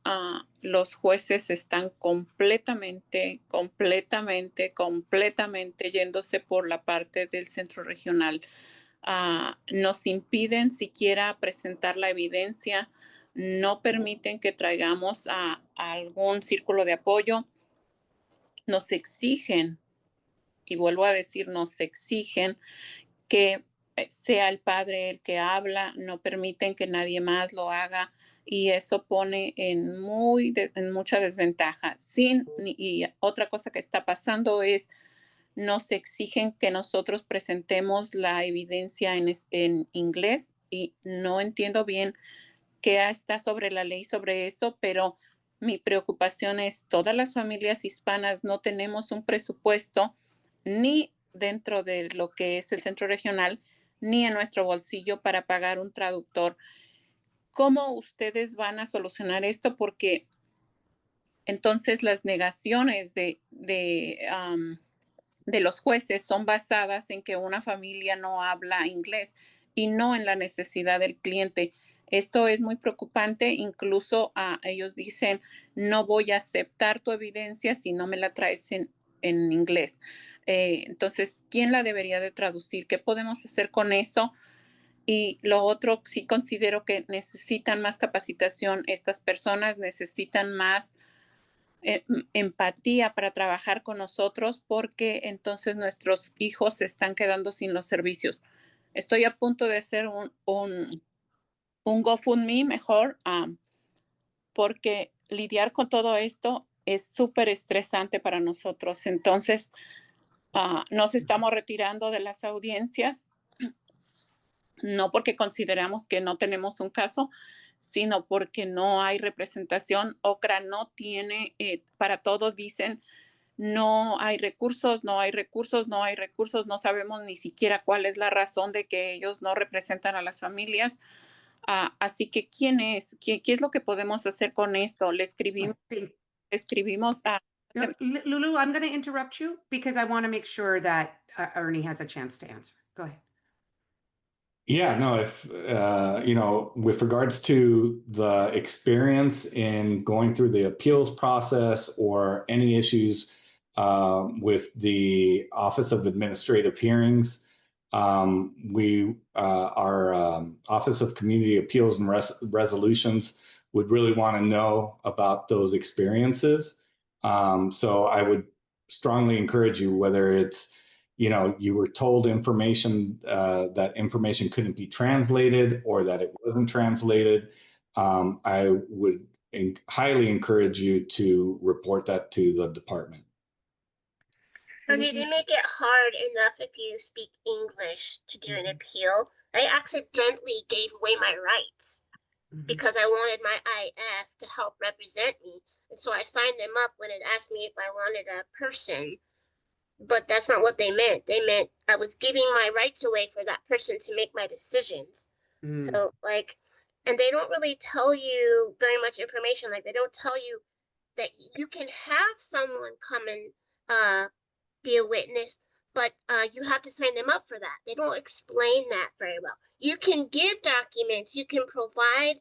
Los jueces están completamente yéndose por la parte del centro regional. Nos impiden siquiera presentar la evidencia, no permiten que traigamos a algún círculo de apoyo. Nos exigen, y vuelvo a decir, nos exigen que sea el padre el que habla, no permiten que nadie más lo haga y eso pone en mucha desventaja. Y otra cosa que está pasando es, nos exigen que nosotros presentemos la evidencia en inglés y no entiendo bien qué está sobre la ley sobre eso, pero mi preocupación es todas las familias hispanas no tenemos un presupuesto ni dentro de lo que es el centro regional, ni en nuestro bolsillo para pagar un traductor. ¿Cómo ustedes van a solucionar esto? Porque entonces las negaciones de los jueces son basadas en que una familia no habla inglés y no en la necesidad del cliente. Esto es muy preocupante. Incluso ellos dicen, no voy a aceptar tu evidencia si no me la traes en inglés. Entonces, ¿quién la debería de traducir? ¿Qué podemos hacer con eso? Y lo otro, sí considero que necesitan más capacitación. Estas personas necesitan más empatía para trabajar con nosotros porque entonces nuestros hijos se están quedando sin los servicios. Estoy a punto de hacer un GoFundMe mejor porque lidiar con todo esto es súper estresante para nosotros. Entonces, nos estamos retirando de las audiencias, no porque consideramos que no tenemos un caso, sino porque no hay representación. OCRA no tiene, para todos dicen, no hay recursos, no sabemos ni siquiera cuál es la razón de que ellos no representan a las familias. Así que, ¿quién es? ¿Qué es lo que podemos hacer con esto? Le escribimos a...
No, Lulu, I'm going to interrupt you because I want to make sure that Ernie has a chance to answer. Go ahead.
Yeah, no, if, with regards to the experience in going through the appeals process or any issues with the Office of Administrative Hearings, our Office of Community Appeals and Resolutions would really want to know about those experiences. So I would strongly encourage you, whether it's you were told information that information couldn't be translated or that it wasn't translated, I would highly encourage you to report that to the department.
Ernie, they make it hard enough if you speak English to do an appeal. I accidentally gave away my rights because I wanted my IF to help represent me. And so I signed them up when it asked me if I wanted a person. But that's not what they meant. They meant I was giving my rights away for that person to make my decisions. So, and they don't really tell you very much information. Like, they don't tell you that you can have someone come and be a witness, but you have to sign them up for that. They don't explain that very well. You can give documents. You can provide,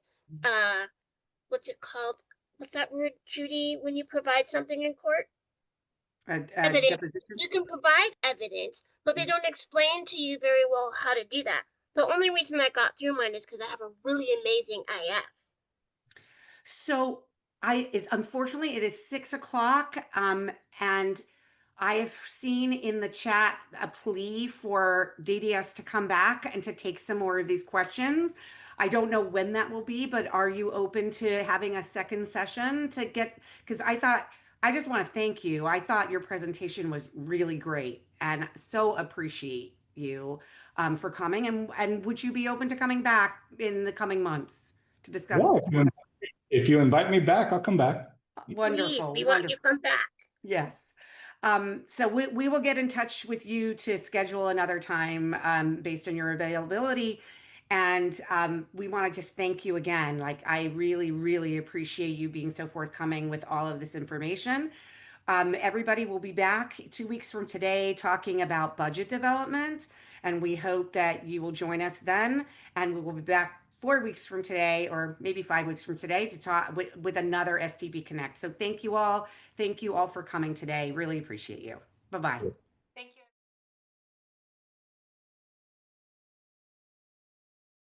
what's it called? What's that word, Judy, when you provide something in court? Evidence. You can provide evidence, but they don't explain to you very well how to do that. The only reason I got through mine is because I have a really amazing IF.
So unfortunately it is 6 o'clock, and I have seen in the chat a plea for DDS to come back and to take some more of these questions. I don't know when that will be, but are you open to having a second session to get, because I just want to thank you. I thought your presentation was really great and so appreciate you for coming. And would you be open to coming back in the coming months to discuss
Yeah,
this more?
if you invite me back, I'll come back.
Please,
Wonderful,
we want you
wonderful.
to come back.
Yes. So we will get in touch with you to schedule another time based on your availability. And we want to just thank you again. Like, I really, really appreciate you being so forthcoming with all of this information. Everybody will be back 2 weeks from today talking about budget development. And we hope that you will join us then. And we will be back 4 weeks from today, or maybe 5 weeks from today, to talk with another STB Connect. So thank you all. Thank you all for coming today. Really appreciate you. Bye-bye.